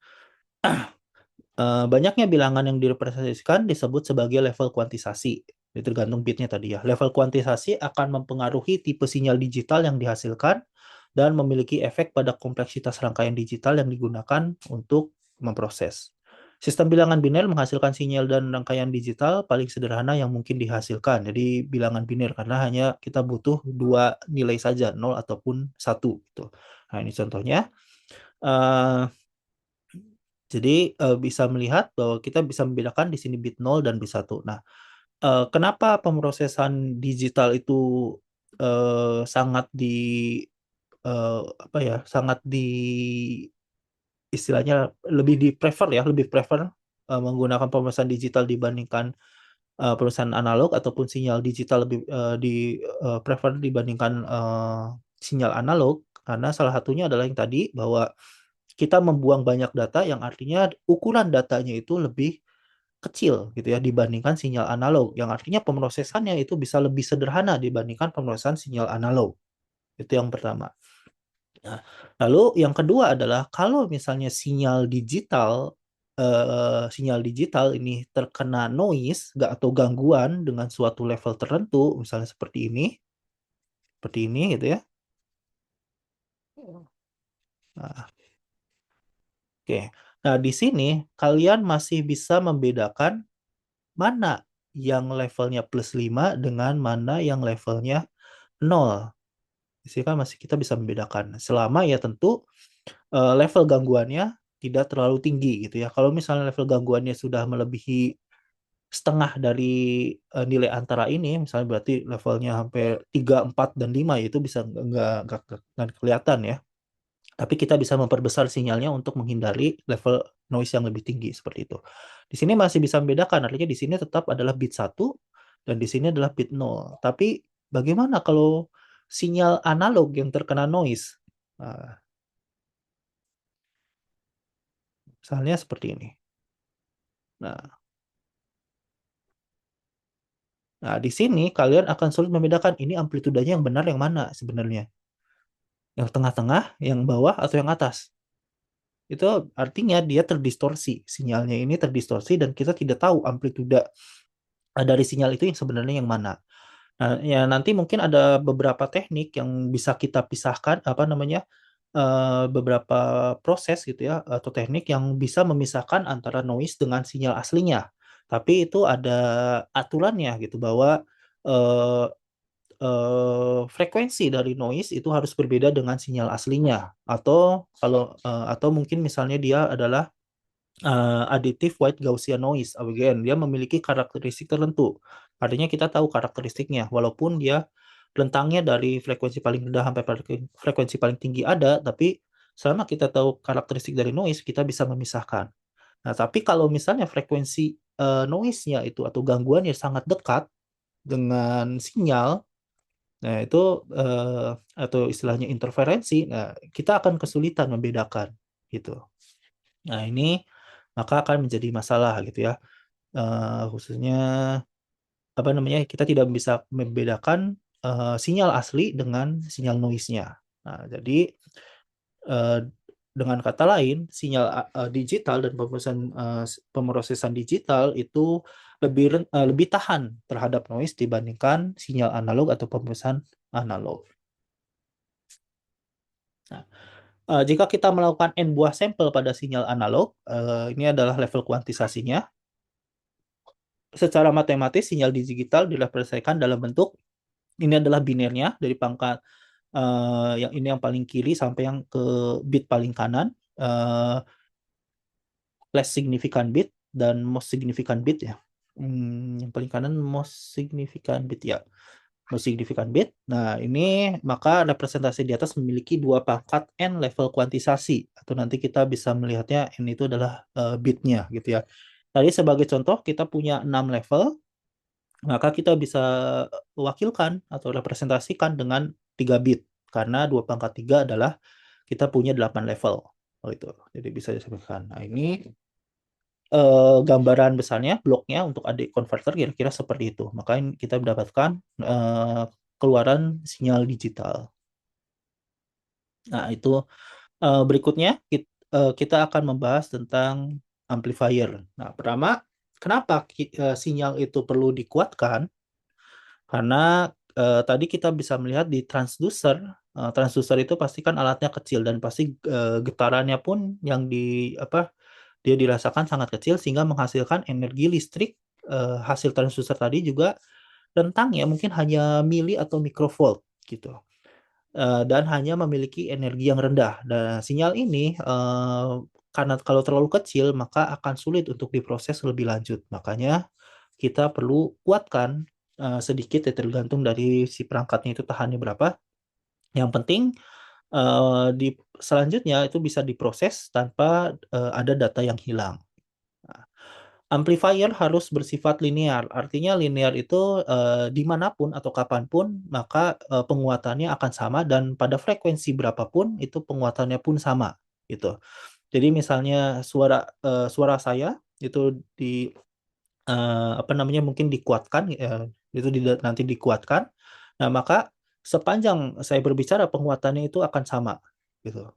banyaknya bilangan yang direpresentasikan disebut sebagai level kuantisasi. Ini tergantung bitnya tadi ya. Level kuantisasi akan mempengaruhi tipe sinyal digital yang dihasilkan dan memiliki efek pada kompleksitas rangkaian digital yang digunakan untuk memproses. Sistem bilangan biner menghasilkan sinyal dan rangkaian digital paling sederhana yang mungkin dihasilkan. Jadi bilangan biner karena hanya kita butuh dua nilai saja, 0 ataupun 1. Gitu. Nah, ini contohnya. Uh, jadi bisa melihat bahwa kita bisa membedakan di sini bit 0 dan bit 1. Nah, kenapa pemrosesan digital itu sangat apa ya, sangat istilahnya lebih prefer ya, lebih prefer menggunakan pemrosesan digital dibandingkan pemrosesan analog ataupun sinyal digital lebih prefer dibandingkan sinyal analog karena salah satunya adalah yang tadi bahwa kita membuang banyak data yang artinya ukuran datanya itu lebih kecil gitu ya dibandingkan sinyal analog yang artinya pemrosesannya itu bisa lebih sederhana dibandingkan pemrosesan sinyal analog. Itu yang pertama. Nah, lalu yang kedua adalah kalau misalnya sinyal digital ini terkena noise atau gangguan dengan suatu level tertentu, misalnya seperti ini gitu ya. Nah, oke. Nah, di sini kalian masih bisa membedakan mana yang levelnya plus 5 dengan mana yang levelnya 0. Di sini kan masih kita bisa membedakan. Selama ya tentu level gangguannya tidak terlalu tinggi gitu ya. Kalau misalnya level gangguannya sudah melebihi setengah dari nilai antara ini, misalnya berarti levelnya hampir 3, 4, dan 5, itu bisa nggak kelihatan ya. Tapi kita bisa memperbesar sinyalnya untuk menghindari level noise yang lebih tinggi seperti itu. Di sini masih bisa membedakan, artinya di sini tetap adalah bit 1 dan di sini adalah bit 0. Tapi bagaimana kalau sinyal analog yang terkena noise? Nah, misalnya seperti ini. Nah, nah, di sini kalian akan sulit membedakan ini amplitudanya yang benar yang mana sebenarnya. Yang tengah-tengah, yang bawah, atau yang atas. itu artinya dia terdistorsi. Sinyalnya ini terdistorsi dan kita tidak tahu amplitude dari sinyal itu yang sebenarnya yang mana. Nah, ya nanti mungkin ada beberapa teknik yang bisa kita pisahkan, apa namanya, beberapa proses gitu ya, atau teknik yang bisa memisahkan antara noise dengan sinyal aslinya. Tapi itu ada aturannya gitu bahwa eh, frekuensi dari noise itu harus berbeda dengan sinyal aslinya. Atau atau mungkin misalnya dia adalah additive white Gaussian noise again, dia memiliki karakteristik tertentu. Artinya kita tahu karakteristiknya walaupun dia rentangnya dari frekuensi paling rendah sampai frekuensi paling tinggi ada, tapi selama kita tahu karakteristik dari noise kita bisa memisahkan. Nah, tapi kalau misalnya frekuensi noise-nya itu atau gangguannya sangat dekat dengan sinyal, nah itu atau istilahnya interferensi, nah kita akan kesulitan membedakan gitu. Nah, ini maka akan menjadi masalah gitu ya. Khususnya apa namanya? Kita tidak bisa membedakan sinyal asli dengan sinyal noise-nya. Nah, jadi eh, dengan kata lain, sinyal digital dan pemrosesan digital itu lebih tahan terhadap noise dibandingkan sinyal analog atau pemrosesan analog. Nah, jika kita melakukan n buah sampel pada sinyal analog, ini adalah level kuantisasinya. Secara matematis, sinyal digital direpresentasikan dalam bentuk ini adalah binernya dari pangkat yang ini yang paling kiri sampai yang ke bit paling kanan, less significant bit dan most significant bit ya. Yang paling kanan most significant bit ya. Most significant bit. Nah, ini maka representasi di atas memiliki dua pangkat n level kuantisasi atau nanti kita bisa melihatnya n itu adalah bitnya gitu ya. Tadi sebagai contoh kita punya 6 level, maka kita bisa wakilkan atau representasikan dengan 3 bit karena 2 pangkat 3 adalah kita punya 8 level. Oh itu. Jadi bisa disebutkan. Nah, ini gambaran besarnya bloknya untuk adik konverter kira-kira seperti itu. Maka kita mendapatkan keluaran sinyal digital. Nah, itu berikutnya kita akan membahas tentang amplifier. Nah, pertama, kenapa sinyal itu perlu dikuatkan? Karena tadi kita bisa melihat di transducer, transducer itu pasti kan alatnya kecil dan pasti getarannya pun yang dia dirasakan sangat kecil sehingga menghasilkan energi listrik. Hasil transducer tadi juga rentangnya mungkin hanya mili atau mikrovolt gitu. Dan hanya memiliki energi yang rendah. Dan sinyal ini karena kalau terlalu kecil maka akan sulit untuk diproses lebih lanjut. Makanya kita perlu kuatkan sedikit ya, tergantung dari si perangkatnya itu tahannya berapa. Yang penting di selanjutnya itu bisa diproses tanpa ada data yang hilang. Nah, amplifier harus bersifat linear, artinya linear itu dimanapun atau kapanpun maka penguatannya akan sama dan pada frekuensi berapapun itu penguatannya pun sama gitu. Jadi misalnya suara saya itu apa namanya mungkin dikuatkan, itu nanti dikuatkan. Nah, maka sepanjang saya berbicara penguatannya itu akan sama gitu.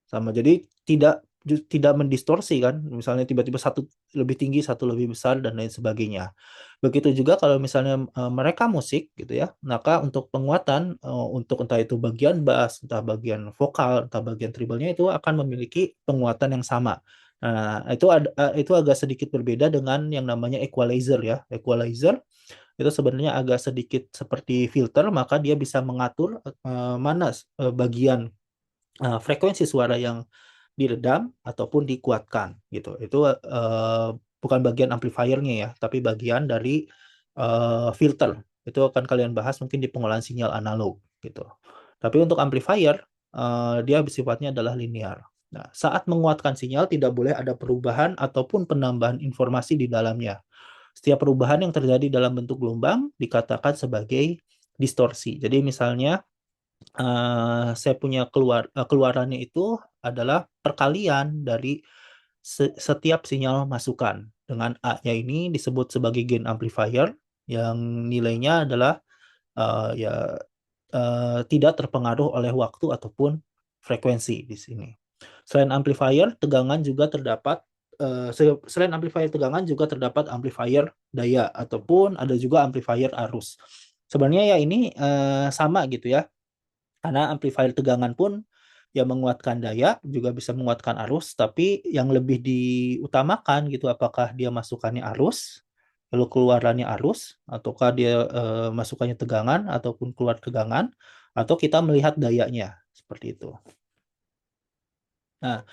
Sama. Jadi tidak mendistorsi kan. Misalnya tiba-tiba satu lebih tinggi, satu lebih besar dan lain sebagainya. Begitu juga kalau misalnya mereka musik gitu ya. Maka untuk penguatan untuk entah itu bagian bass, entah bagian vokal, entah bagian treble-nya itu akan memiliki penguatan yang sama. Nah, itu agak sedikit berbeda dengan yang namanya equalizer ya. Equalizer itu sebenarnya agak sedikit seperti filter, maka dia bisa mengatur mana bagian frekuensi suara yang diredam ataupun dikuatkan gitu. Itu bukan bagian amplifiernya ya, tapi bagian dari filter. Itu akan kalian bahas mungkin di pengolahan sinyal analog gitu. Tapi untuk amplifier dia sifatnya adalah linear. Nah, saat menguatkan sinyal tidak boleh ada perubahan ataupun penambahan informasi di dalamnya. Setiap perubahan yang terjadi dalam bentuk gelombang dikatakan sebagai distorsi. Jadi misalnya saya punya keluarannya itu adalah perkalian dari setiap sinyal masukan. Dengan A-nya ini disebut sebagai gain amplifier yang nilainya adalah ya tidak terpengaruh oleh waktu ataupun frekuensi di sini. Selain amplifier tegangan juga terdapat selain amplifier tegangan juga terdapat amplifier daya ataupun ada juga amplifier arus. Sebenarnya ya ini sama gitu ya. Karena amplifier tegangan pun yang menguatkan daya juga bisa menguatkan arus, tapi yang lebih diutamakan gitu apakah dia masukannya arus, lalu keluarannya arus, ataukah dia masukannya tegangan ataupun keluar tegangan, atau kita melihat dayanya seperti itu. Nah,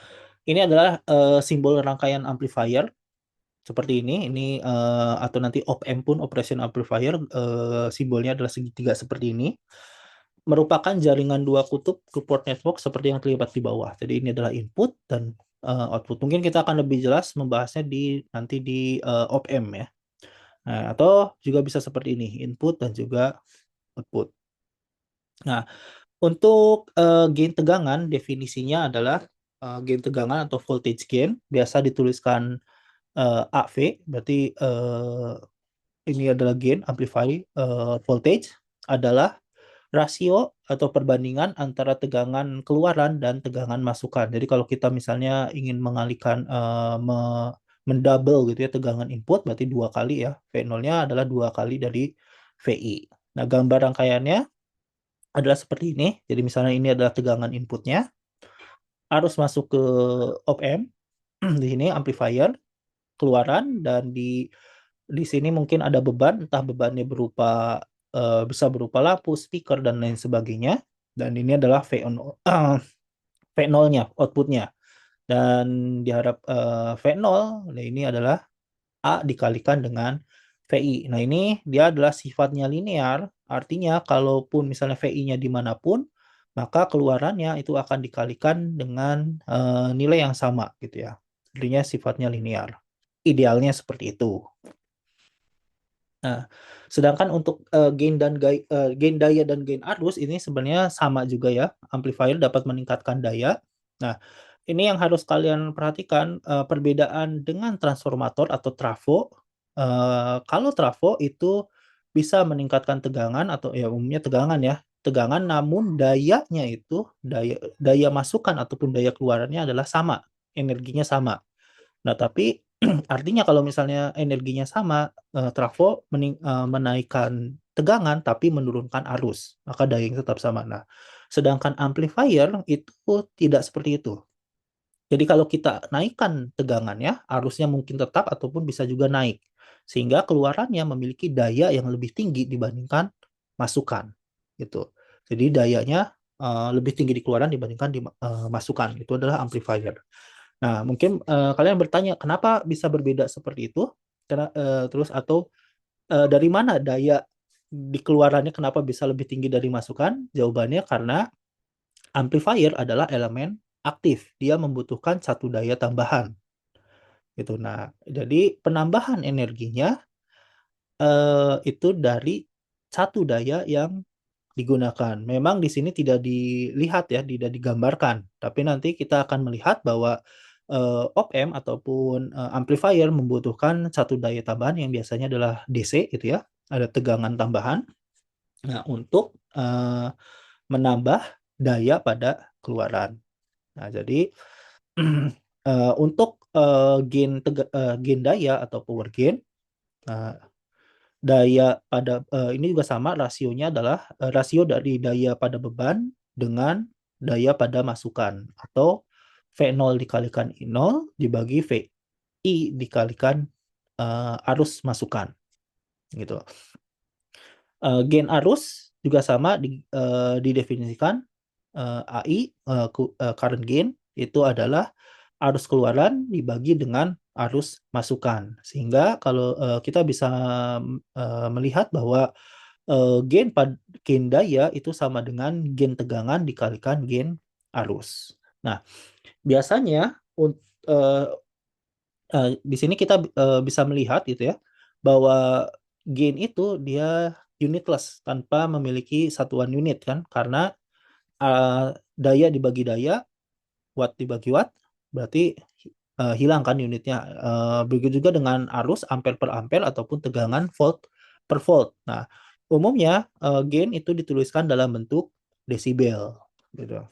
ini adalah simbol rangkaian amplifier seperti ini. Ini atau nanti op-amp pun operation amplifier simbolnya adalah segitiga seperti ini. Merupakan jaringan dua kutub support network seperti yang terlihat di bawah. Jadi ini adalah input dan output. Mungkin kita akan lebih jelas membahasnya nanti di op-amp ya. Nah, atau juga bisa seperti ini, input dan juga output. Nah, untuk gain tegangan definisinya adalah gain tegangan atau voltage gain biasa dituliskan AV, berarti ini adalah gain amplify voltage adalah rasio atau perbandingan antara tegangan keluaran dan tegangan masukan. Jadi kalau kita misalnya ingin mengalihkan mendouble gitu ya tegangan input berarti dua kali ya. V0-nya adalah dua kali dari VI. Nah, gambar rangkaiannya adalah seperti ini. Jadi misalnya ini adalah tegangan inputnya, arus masuk ke op-amp, di sini amplifier, keluaran, dan di sini mungkin ada beban, entah bebannya berupa bisa berupa lampu, speaker, dan lain sebagainya. Dan ini adalah V0-nya, outputnya. Dan diharap V0, nah ini adalah A dikalikan dengan VI. Nah ini dia adalah sifatnya linear, artinya kalaupun misalnya VI-nya dimanapun, maka keluarannya itu akan dikalikan dengan nilai yang sama gitu ya. Artinya sifatnya linear. Idealnya seperti itu. Nah, sedangkan untuk gain daya dan gain arus ini sebenarnya sama juga ya. Amplifier dapat meningkatkan daya. Nah, ini yang harus kalian perhatikan perbedaan dengan transformator atau trafo. Kalau trafo itu bisa meningkatkan tegangan atau ya umumnya tegangan ya, tegangan namun dayanya itu daya masukan ataupun daya keluarannya adalah sama, energinya sama. Nah, tapi artinya kalau misalnya energinya sama, trafo menaikkan tegangan tapi menurunkan arus, maka dayanya tetap sama. Nah, sedangkan amplifier itu tidak seperti itu. Jadi kalau kita naikkan tegangannya, arusnya mungkin tetap ataupun bisa juga naik. Sehingga keluarannya memiliki daya yang lebih tinggi dibandingkan masukan. Gitu. Jadi dayanya lebih tinggi di keluaran dibandingkan di masukan. Itu adalah amplifier. Nah, mungkin kalian bertanya, kenapa bisa berbeda seperti itu? Terus atau dari mana daya di keluarannya kenapa bisa lebih tinggi dari masukan? Jawabannya karena amplifier adalah elemen aktif. Dia membutuhkan satu daya tambahan. Gitu. Nah, jadi penambahan energinya itu dari satu daya yang digunakan. Memang di sini tidak dilihat ya, tidak digambarkan. Tapi nanti kita akan melihat bahwa op-amp ataupun amplifier membutuhkan satu daya tambahan yang biasanya adalah DC gitu ya. Ada tegangan tambahan. Nah, untuk menambah daya pada keluaran. Nah, jadi untuk gain daya atau power gain, daya pada ini juga sama rasionya adalah rasio dari daya pada beban dengan daya pada masukan atau V0 dikalikan I0 dibagi VI dikalikan arus masukan gitu. Gain arus juga sama didefinisikan AI current gain itu adalah arus keluaran dibagi dengan arus masukan. Sehingga kalau kita bisa melihat bahwa gain daya itu sama dengan gain tegangan dikalikan gain arus. Nah, biasanya di sini kita bisa melihat gitu ya bahwa gain itu dia unitless tanpa memiliki satuan unit kan karena daya dibagi daya, watt dibagi watt, berarti hilang kan unitnya. Begitu juga dengan arus ampere per ampere ataupun tegangan volt per volt. Nah, umumnya gain itu dituliskan dalam bentuk desibel gitu.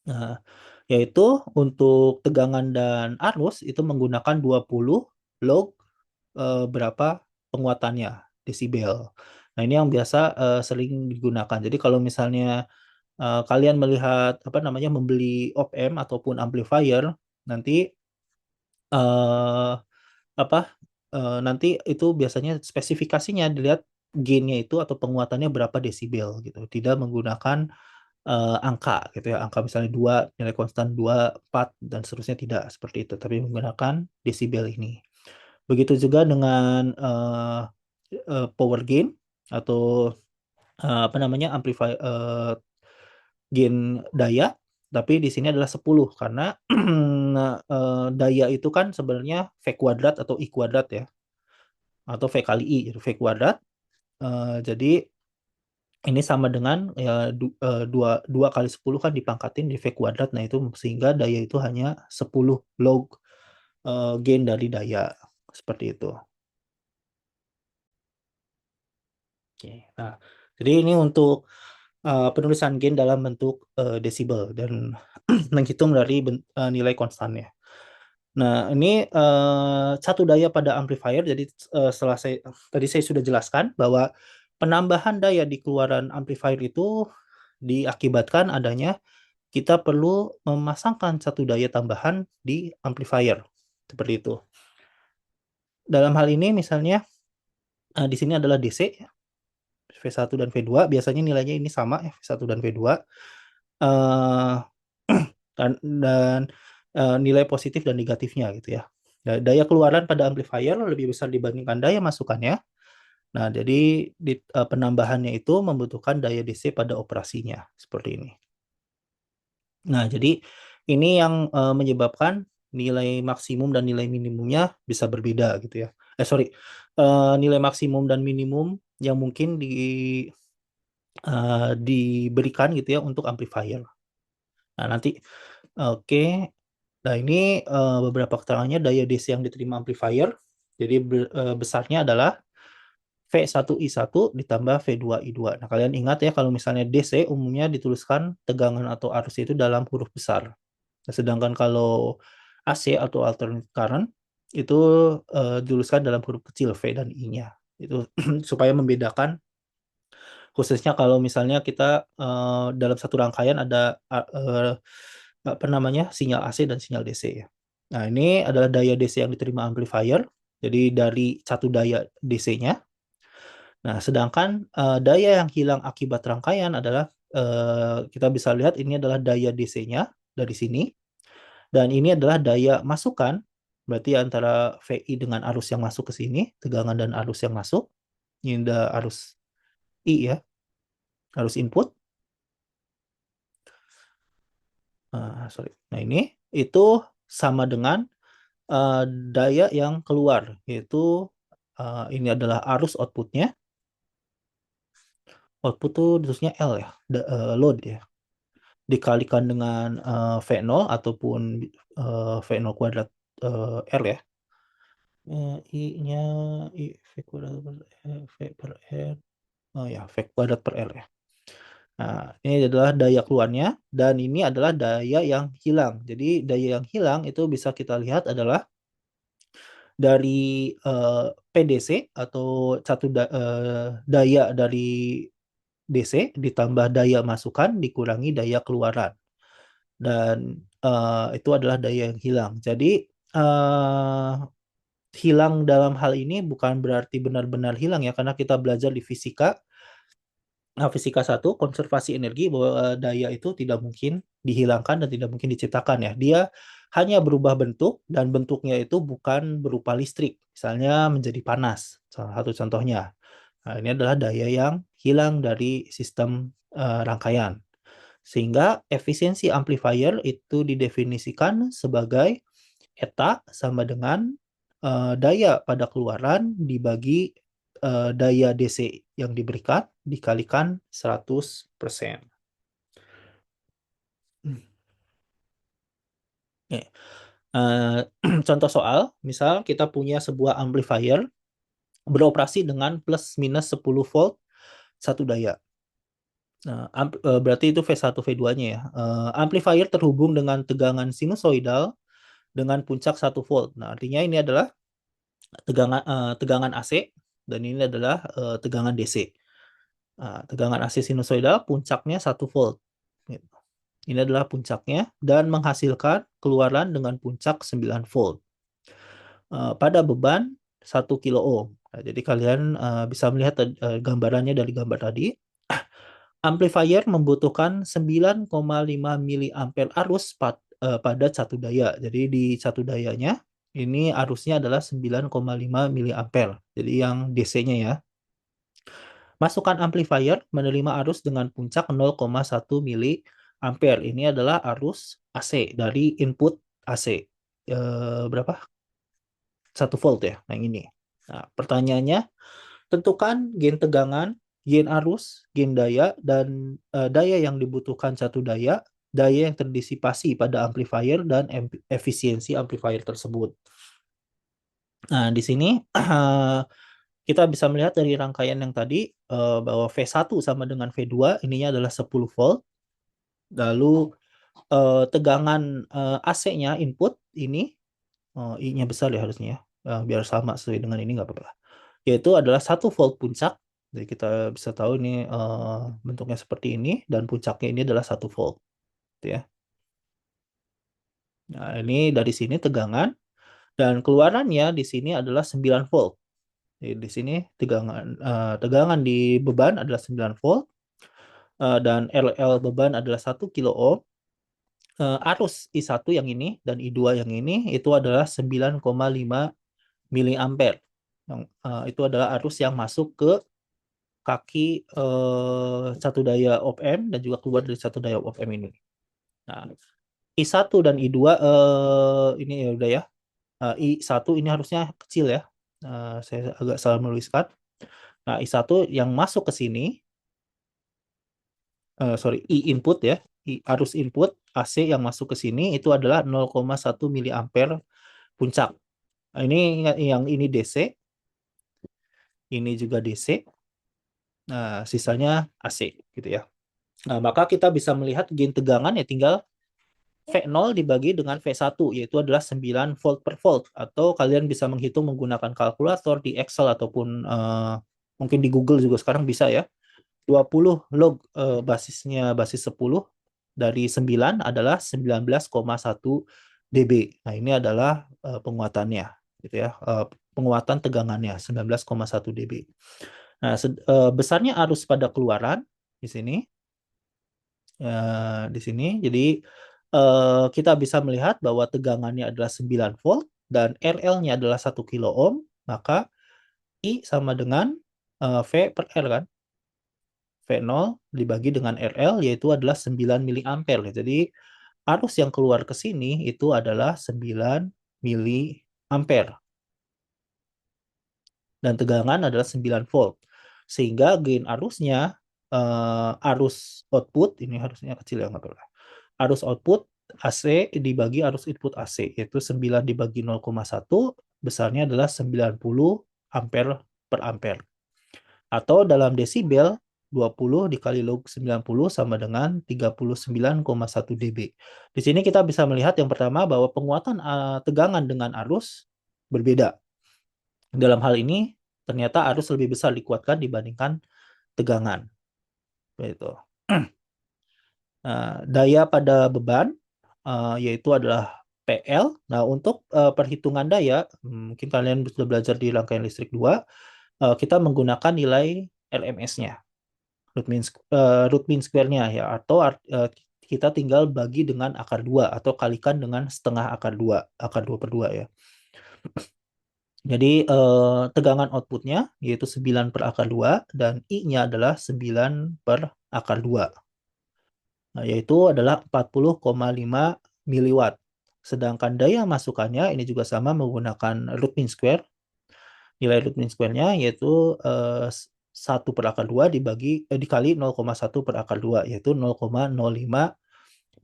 Nah, yaitu untuk tegangan dan arus itu menggunakan 20 log berapa penguatannya, desibel. Nah, ini yang biasa sering digunakan. Jadi kalau misalnya kalian melihat apa namanya membeli op-amp ataupun amplifier, nanti eh, apa nanti itu biasanya spesifikasinya dilihat gainnya itu atau penguatannya berapa desibel gitu. Tidak menggunakan angka gitu ya, angka misalnya 2 nilai konstan 2 4 dan seterusnya, tidak seperti itu, tapi menggunakan desibel ini. Begitu juga dengan power gain atau apa namanya amplifier gain daya, tapi di sini adalah 10 karena daya itu kan sebenarnya V kuadrat atau I kuadrat ya, atau V kali I, jadi V kuadrat. Jadi ini sama dengan ya, 2 kali 10 kan dipangkatin di V kuadrat. Nah, itu sehingga daya itu hanya 10 log gain dari daya. Seperti itu. Oke. Nah, jadi ini untuk penulisan gain dalam bentuk desibel dan menghitung dari nilai konstannya. Nah, ini satu daya pada amplifier. Jadi setelah tadi saya sudah jelaskan bahwa penambahan daya di keluaran amplifier itu diakibatkan adanya kita perlu memasangkan satu daya tambahan di amplifier. Seperti itu. Dalam hal ini misalnya di sini adalah DC, V1 dan V2. Biasanya nilainya ini sama ya, V1 dan V2. Eh, dan nilai positif dan negatifnya gitu ya. Daya keluaran pada amplifier lebih besar dibandingkan daya masukannya. Nah, jadi penambahannya itu membutuhkan daya DC pada operasinya seperti ini. Nah, jadi ini yang menyebabkan nilai maksimum dan nilai minimumnya bisa berbeda gitu ya. Sorry, nilai maksimum dan minimum yang mungkin diberikan gitu ya untuk amplifier. Nah, nanti oke. Nah, ini beberapa keterangannya daya DC yang diterima amplifier. Jadi besarnya adalah V1I1 ditambah V2I2. Nah, kalian ingat ya kalau misalnya DC umumnya dituliskan tegangan atau arus itu dalam huruf besar. Nah, sedangkan kalau AC atau alternate current itu dituliskan dalam huruf kecil V dan I-nya. Itu supaya membedakan, khususnya kalau misalnya kita dalam satu rangkaian ada apa namanya sinyal AC dan sinyal DC ya. Nah, ini adalah daya DC yang diterima amplifier. Jadi dari satu daya DC-nya. Nah, sedangkan daya yang hilang akibat rangkaian adalah kita bisa lihat ini adalah daya DC-nya dari sini, dan ini adalah daya masukan, berarti antara VI dengan arus yang masuk ke sini, tegangan dan arus yang masuk. Ini ada arus I ya, arus input. Sorry. Nah, ini itu sama dengan daya yang keluar, yaitu ini adalah arus outputnya. Output tuh terusnya L ya, load ya. Dikalikan dengan V0 ataupun V0 kuadrat R ya. I-nya V kuadrat per V per R. Oh ya, V kuadrat per R ya. Nah, ini adalah daya keluarnya dan ini adalah daya yang hilang. Jadi daya yang hilang itu bisa kita lihat adalah dari PDC atau satu daya dari DC ditambah daya masukan dikurangi daya keluaran. Dan itu adalah daya yang hilang. Jadi hilang dalam hal ini bukan berarti benar-benar hilang ya, karena kita belajar di fisika, fisika 1 konservasi energi, bahwa daya itu tidak mungkin dihilangkan dan tidak mungkin diciptakan ya. Dia hanya berubah bentuk dan bentuknya itu bukan berupa listrik, misalnya menjadi panas, salah satu contohnya. Nah, ini adalah daya yang hilang dari sistem rangkaian. Sehingga efisiensi amplifier itu didefinisikan sebagai eta sama dengan daya pada keluaran dibagi daya DC yang diberikan dikalikan 100%. Oke. Contoh soal, misal kita punya sebuah amplifier beroperasi dengan plus minus 10 volt satu daya. Nah, berarti itu V1, V2-nya ya. Amplifier terhubung dengan tegangan sinusoidal dengan puncak 1 volt. Nah, artinya ini adalah tegangan AC dan ini adalah tegangan DC. Nah, tegangan AC sinusoidal puncaknya 1 volt. Gitu. Ini adalah puncaknya dan menghasilkan keluaran dengan puncak 9 volt. Pada beban 1 kilo ohm. Nah, jadi kalian bisa melihat gambarannya dari gambar tadi. Amplifier membutuhkan 9,5 miliampere arus pada satu daya. Jadi di satu dayanya ini arusnya adalah 9,5 miliampere. Jadi yang DC-nya ya. Masukkan amplifier menerima arus dengan puncak 0,1 miliampere. Ini adalah arus AC dari input AC. Berapa? 1 volt ya, yang ini. Nah, pertanyaannya, tentukan gain tegangan, gain arus, gain daya, dan daya yang dibutuhkan satu daya yang terdisipasi pada amplifier, dan efisiensi amplifier tersebut. Nah, di sini kita bisa melihat dari rangkaian yang tadi bahwa V1 sama dengan V2, ininya adalah 10 volt. Lalu tegangan AC-nya input ini, I-nya besar ya harusnya ya, biar sama sesuai dengan ini nggak apa-apa. Yaitu adalah 1 volt puncak. Jadi kita bisa tahu ini bentuknya seperti ini dan puncaknya ini adalah 1 volt, gitu ya. Nah, ini dari sini tegangan dan keluarannya di sini adalah 9 volt. Jadi di sini tegangan di beban adalah 9 volt dan RL beban adalah 1 kilo ohm. Arus I1 yang ini dan I2 yang ini itu adalah 9,5 miliampere. Itu adalah arus yang masuk ke kaki satu daya op amp dan juga keluar dari satu daya op amp ini. Nah, I1 dan I2 ini ya udah ya. I1 ini harusnya kecil ya. Saya agak salah menuliskan. Nah, I1 yang masuk ke sini, sorry, I input ya. Arus input AC yang masuk ke sini itu adalah 0,1 miliampere puncak. Nah, ini yang ini DC, ini juga DC. Nah, sisanya AC gitu ya. Nah, maka kita bisa melihat gain tegangan ya tinggal V0 dibagi dengan V1, yaitu adalah 9 volt per volt. Atau kalian bisa menghitung menggunakan kalkulator di Excel ataupun mungkin di Google juga sekarang bisa ya. 20 log basisnya basis 10 dari 9 adalah 19,1 dB. Nah, ini adalah penguatannya gitu ya. Penguatan tegangannya 19,1 dB. Nah, besarnya arus pada keluaran di sini. Di sini. Jadi kita bisa melihat bahwa tegangannya adalah 9 volt dan RL-nya adalah 1 kilo ohm, maka I sama dengan V per R kan. V0 dibagi dengan RL yaitu adalah 9 miliampere. Jadi arus yang keluar ke sini itu adalah 9 miliampere. Dan tegangan adalah 9 volt. Sehingga gain arusnya, arus output, ini harusnya kecil ya, nggak apa-apa. Arus output AC dibagi arus input AC, yaitu 9 dibagi 0,1, besarnya adalah 90 ampere per ampere. Atau dalam desibel, 20 dikali log 90 sama dengan 39,1 dB. Di sini kita bisa melihat yang pertama bahwa penguatan tegangan dengan arus berbeda. Dalam hal ini, ternyata arus lebih besar dikuatkan dibandingkan tegangan. Begitu. Daya pada beban yaitu adalah PL. Nah, untuk perhitungan daya, mungkin kalian sudah belajar di rangkaian listrik 2, kita menggunakan nilai RMS-nya, root mean square-nya ya, atau kita tinggal bagi dengan akar 2 atau kalikan dengan setengah akar 2, akar 2 per 2 ya. Jadi tegangan outputnya yaitu 9 per akar 2 dan I-nya adalah 9 per akar 2. Nah, yaitu adalah 40,5 miliwatt. Sedangkan daya masukannya ini juga sama menggunakan root mean square. Nilai root mean square-nya yaitu 1 per akar 2 dikali 0,1 per akar 2 yaitu 0,05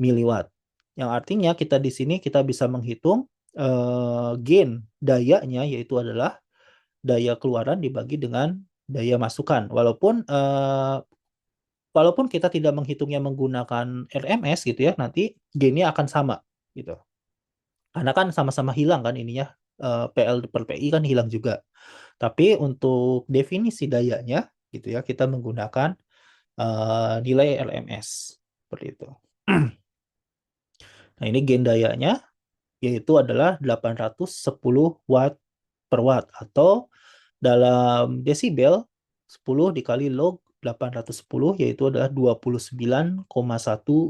miliwatt. Yang artinya kita di sini kita bisa menghitung gain dayanya yaitu adalah daya keluaran dibagi dengan daya masukan. Walaupun walaupun kita tidak menghitungnya menggunakan RMS gitu ya, nanti gainnya akan sama gitu. Karena kan sama-sama hilang kan ininya, PL per PI kan hilang juga. Tapi untuk definisi dayanya gitu ya, kita menggunakan nilai RMS seperti itu. Nah, ini gain dayanya yaitu adalah 810 watt per watt, atau dalam desibel 10 dikali log 810 yaitu adalah 29,1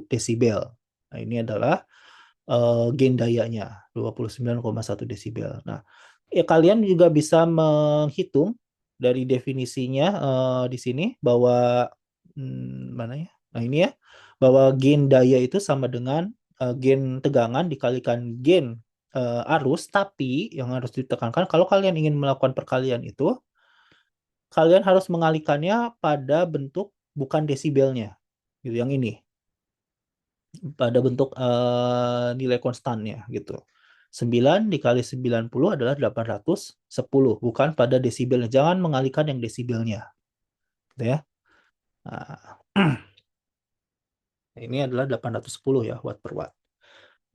desibel. Nah, ini adalah gain dayanya 29,1 desibel. Nah, ya kalian juga bisa menghitung dari definisinya di sini bahwa mana ya? Nah, ini ya, bahwa gain daya itu sama dengan gain tegangan dikalikan gain arus, tapi yang harus ditekankan kalau kalian ingin melakukan perkalian itu, kalian harus mengalihkannya pada bentuk bukan desibelnya. Gitu, yang ini pada bentuk nilai konstannya gitu. 9 dikali 90 adalah 810, bukan pada desibelnya. Jangan mengalihkan yang desibelnya. Gitu ya. Nah, ini adalah 810 ya, watt per watt.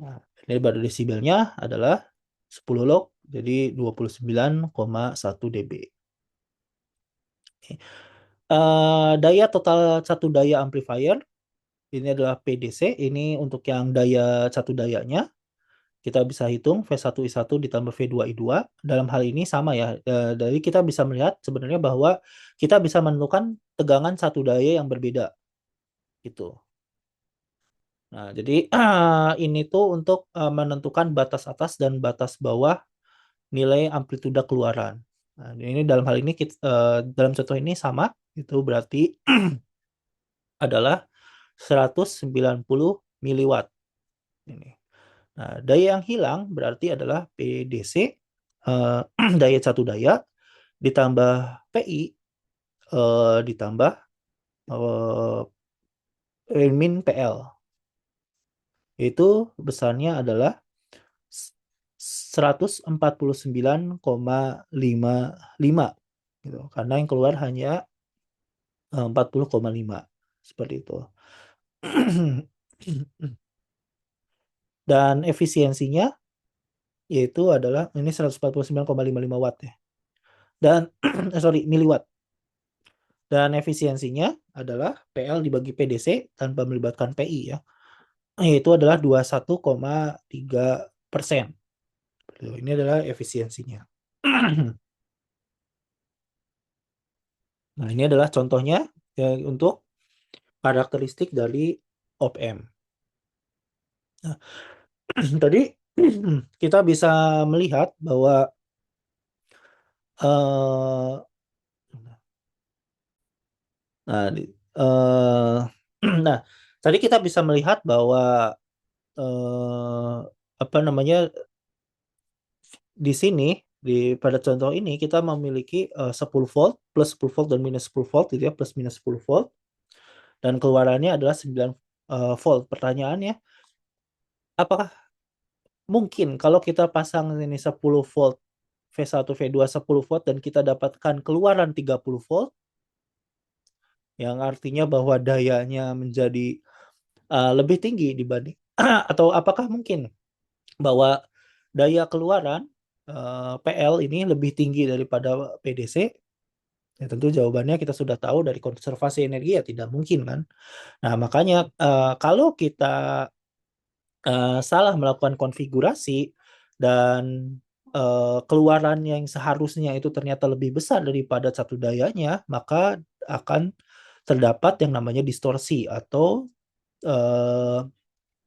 Nah, ini pada desibelnya adalah 10 log, jadi 29,1 dB. Daya total satu daya amplifier, ini adalah PDC, ini untuk yang daya satu dayanya. Kita bisa hitung V1I1 ditambah V2I2. Dalam hal ini sama ya. Dari kita bisa melihat sebenarnya bahwa kita bisa menentukan tegangan satu daya yang berbeda gitu. Nah, jadi ini tuh untuk menentukan batas atas dan batas bawah nilai amplituda keluaran. Nah, ini dalam hal ini dalam contoh ini sama, itu berarti adalah 190 miliwatt ini. Nah, daya yang hilang berarti adalah PDC, daya satu daya, ditambah PI, ditambah min PL. Itu besarnya adalah 149,55 gitu. Karena yang keluar hanya 40,5 seperti itu. Dan efisiensinya yaitu adalah ini 149,55 watt ya. Dan sorry, miliwatt. Dan efisiensinya adalah PL dibagi PDC tanpa melibatkan PI ya. Yaitu adalah 21,3%. Ini adalah efisiensinya. Nah, ini adalah contohnya ya, untuk karakteristik dari op-amp. Nah, tadi kita bisa melihat bahwa nah, nah, tadi kita bisa melihat bahwa apa namanya, di sini pada contoh ini kita memiliki 10 volt, plus 10 volt dan minus 10 volt gitu ya, plus minus 10 volt, dan keluarannya adalah 9 volt. Pertanyaannya, apakah mungkin kalau kita pasang ini 10 volt V1 V2 10 volt dan kita dapatkan keluaran 30 volt, yang artinya bahwa dayanya menjadi lebih tinggi dibanding atau apakah mungkin bahwa daya keluaran PL ini lebih tinggi daripada PDC? Ya, tentu jawabannya kita sudah tahu dari konservasi energi ya tidak mungkin kan. Nah, makanya kalau kita salah melakukan konfigurasi dan keluaran yang seharusnya itu ternyata lebih besar daripada satu dayanya, maka akan terdapat yang namanya distorsi atau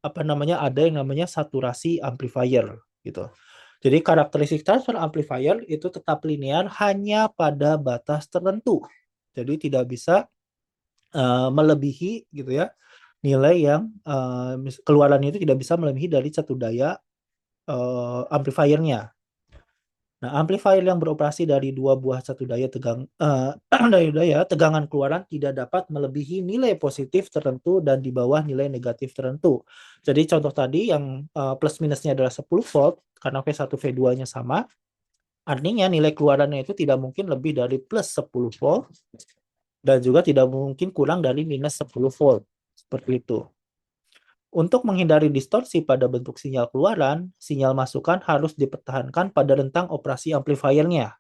apa namanya, ada yang namanya saturasi amplifier gitu. Jadi karakteristik transfer amplifier itu tetap linear hanya pada batas tertentu. Jadi tidak bisa melebihi gitu ya, nilai yang keluarannya itu tidak bisa melebihi dari satu daya amplifiernya. Nah, amplifier yang beroperasi dari dua buah satu daya dari daya tegangan keluaran tidak dapat melebihi nilai positif tertentu dan di bawah nilai negatif tertentu. Jadi contoh tadi yang plus minusnya adalah 10 volt karena V1 V2-nya sama, artinya nilai keluarannya itu tidak mungkin lebih dari plus 10 volt dan juga tidak mungkin kurang dari minus 10 volt. Seperti itu. Untuk menghindari distorsi pada bentuk sinyal keluaran, sinyal masukan harus dipertahankan pada rentang operasi amplifiernya.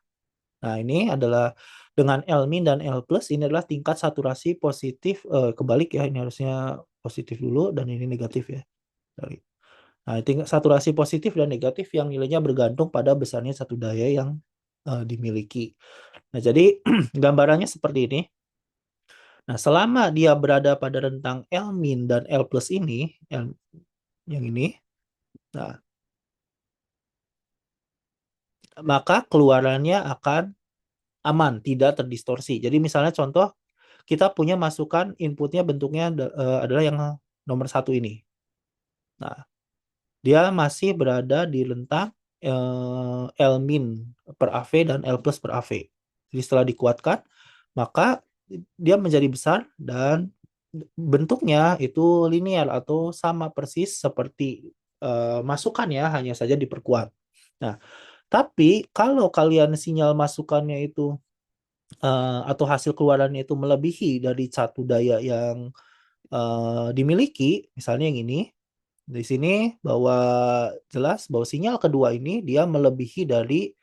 Nah, ini adalah dengan L-min dan L+, ini adalah tingkat saturasi positif, kebalik ya, ini harusnya positif dulu dan ini negatif ya. Nah, tingkat saturasi positif dan negatif yang nilainya bergantung pada besarnya satu daya yang dimiliki. Nah, jadi gambarannya seperti ini. Nah, selama dia berada pada rentang L-min dan L+ ini, yang ini, nah, maka keluarannya akan aman, tidak terdistorsi. Jadi misalnya contoh, kita punya masukan inputnya bentuknya adalah yang nomor 1 ini. Nah, dia masih berada di rentang L-min per AV dan L+ per AV. Jadi setelah dikuatkan, maka dia menjadi besar dan bentuknya itu linear atau sama persis seperti masukan ya, hanya saja diperkuat. Nah, tapi kalau kalian sinyal masukannya itu atau hasil keluarannya itu melebihi dari satu daya yang dimiliki, misalnya yang ini, di sini bahwa jelas bahwa sinyal kedua ini dia melebihi dari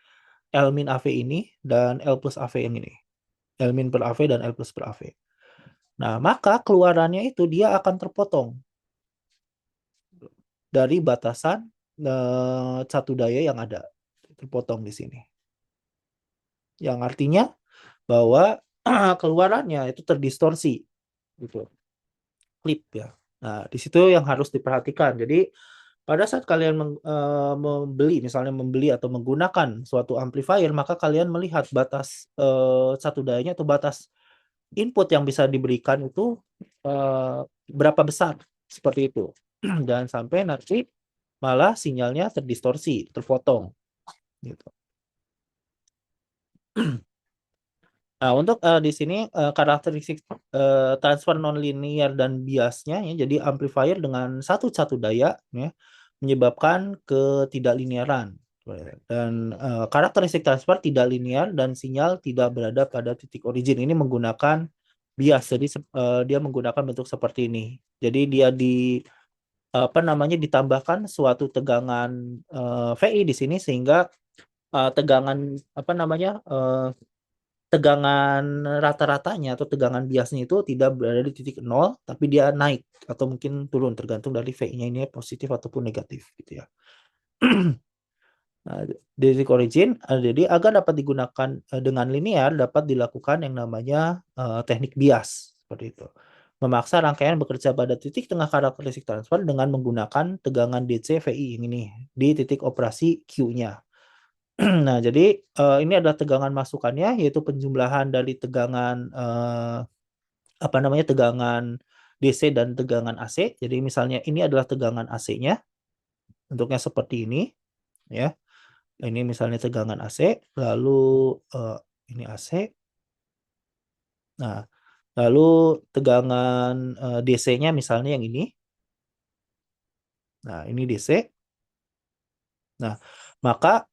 L min AV ini dan L plus AV yang ini. L min per AV dan L plus per AV. Nah, maka keluarannya itu dia akan terpotong dari batasan satu daya yang ada. Terpotong di sini. Yang artinya bahwa keluarannya itu terdistorsi. Gitu. Klip ya. Nah, di situ yang harus diperhatikan. Jadi, pada saat kalian misalnya membeli atau menggunakan suatu amplifier, maka kalian melihat batas satu dayanya atau batas input yang bisa diberikan itu berapa besar, seperti itu. Dan sampai nanti malah sinyalnya terdistorsi, terpotong. Gitu. Nah, untuk di sini karakteristik transfer nonlinear dan biasnya ya, jadi amplifier dengan satu daya ya, menyebabkan ketidaklinearan. Dan karakteristik transfer tidak linear dan sinyal tidak berada pada titik origin. Ini menggunakan bias, jadi dia menggunakan bentuk seperti ini. Jadi dia ditambahkan suatu tegangan VI di sini sehingga tegangan tegangan rata-ratanya atau tegangan biasnya itu tidak berada di titik nol, tapi dia naik atau mungkin turun tergantung dari V-nya ini positif ataupun negatif gitu ya. Nah, di titik origin, jadi agar dapat digunakan dengan linear dapat dilakukan yang namanya teknik bias seperti itu. Memaksa rangkaian bekerja pada titik tengah karakteristik transfer dengan menggunakan tegangan DC VI yang ini di titik operasi Q-nya. Nah, jadi ini adalah tegangan masukannya, yaitu penjumlahan dari tegangan tegangan DC dan tegangan AC. Jadi misalnya ini adalah tegangan AC-nya, bentuknya seperti ini, ya. Ini misalnya tegangan AC, lalu ini AC. Nah, lalu tegangan DC-nya misalnya yang ini. Nah, ini DC. Nah, maka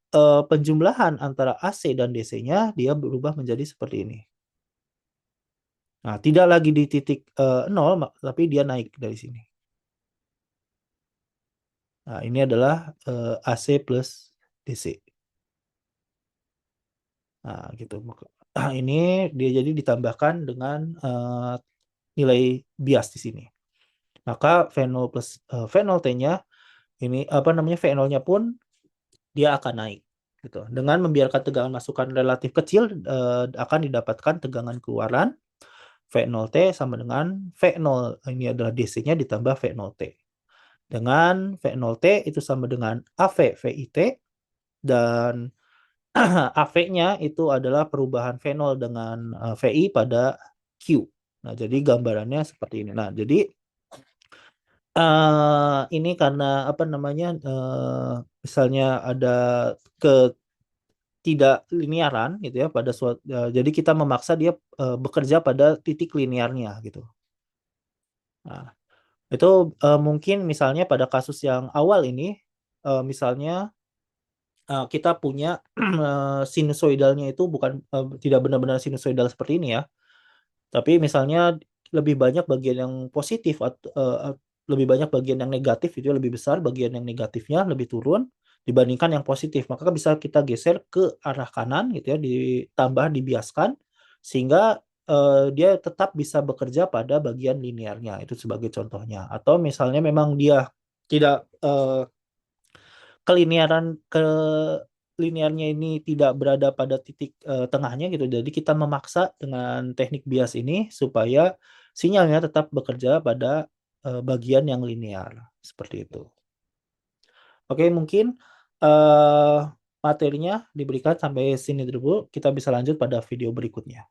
penjumlahan antara AC dan DC-nya dia berubah menjadi seperti ini. Nah, tidak lagi di titik 0, tapi dia naik dari sini. Nah, ini adalah AC plus DC. Nah, gitu. Ini dia jadi ditambahkan dengan nilai bias di sini. Maka V0 plus V0T-nya ini V0-nya pun dia akan naik gitu. Dengan membiarkan tegangan masukan relatif kecil akan didapatkan tegangan keluaran V0T sama dengan V0, ini adalah DC-nya ditambah V0T. Dengan V0T itu sama dengan AV VIT, dan AV-nya itu adalah perubahan V0 dengan VI pada Q. Nah, jadi gambarannya seperti ini. Nah, jadi ini karena misalnya ada tidak linearan gitu ya pada suatu, jadi kita memaksa dia bekerja pada titik linearnya gitu. Nah, itu mungkin misalnya pada kasus yang awal ini, misalnya kita punya sinusoidalnya itu bukan tidak benar-benar sinusoidal seperti ini ya. Tapi misalnya lebih banyak bagian yang positif atau lebih banyak bagian yang negatif itu lebih besar, bagian yang negatifnya lebih turun dibandingkan yang positif. Maka bisa kita geser ke arah kanan gitu ya, ditambah dibiaskan sehingga dia tetap bisa bekerja pada bagian linearnya. Itu sebagai contohnya. Atau misalnya memang dia tidak ke linearnya ini tidak berada pada titik tengahnya gitu. Jadi kita memaksa dengan teknik bias ini supaya sinyalnya tetap bekerja pada bagian yang linear seperti itu. Oke, mungkin eh, materinya diberikan sampai sini dulu. Kita bisa lanjut pada video berikutnya.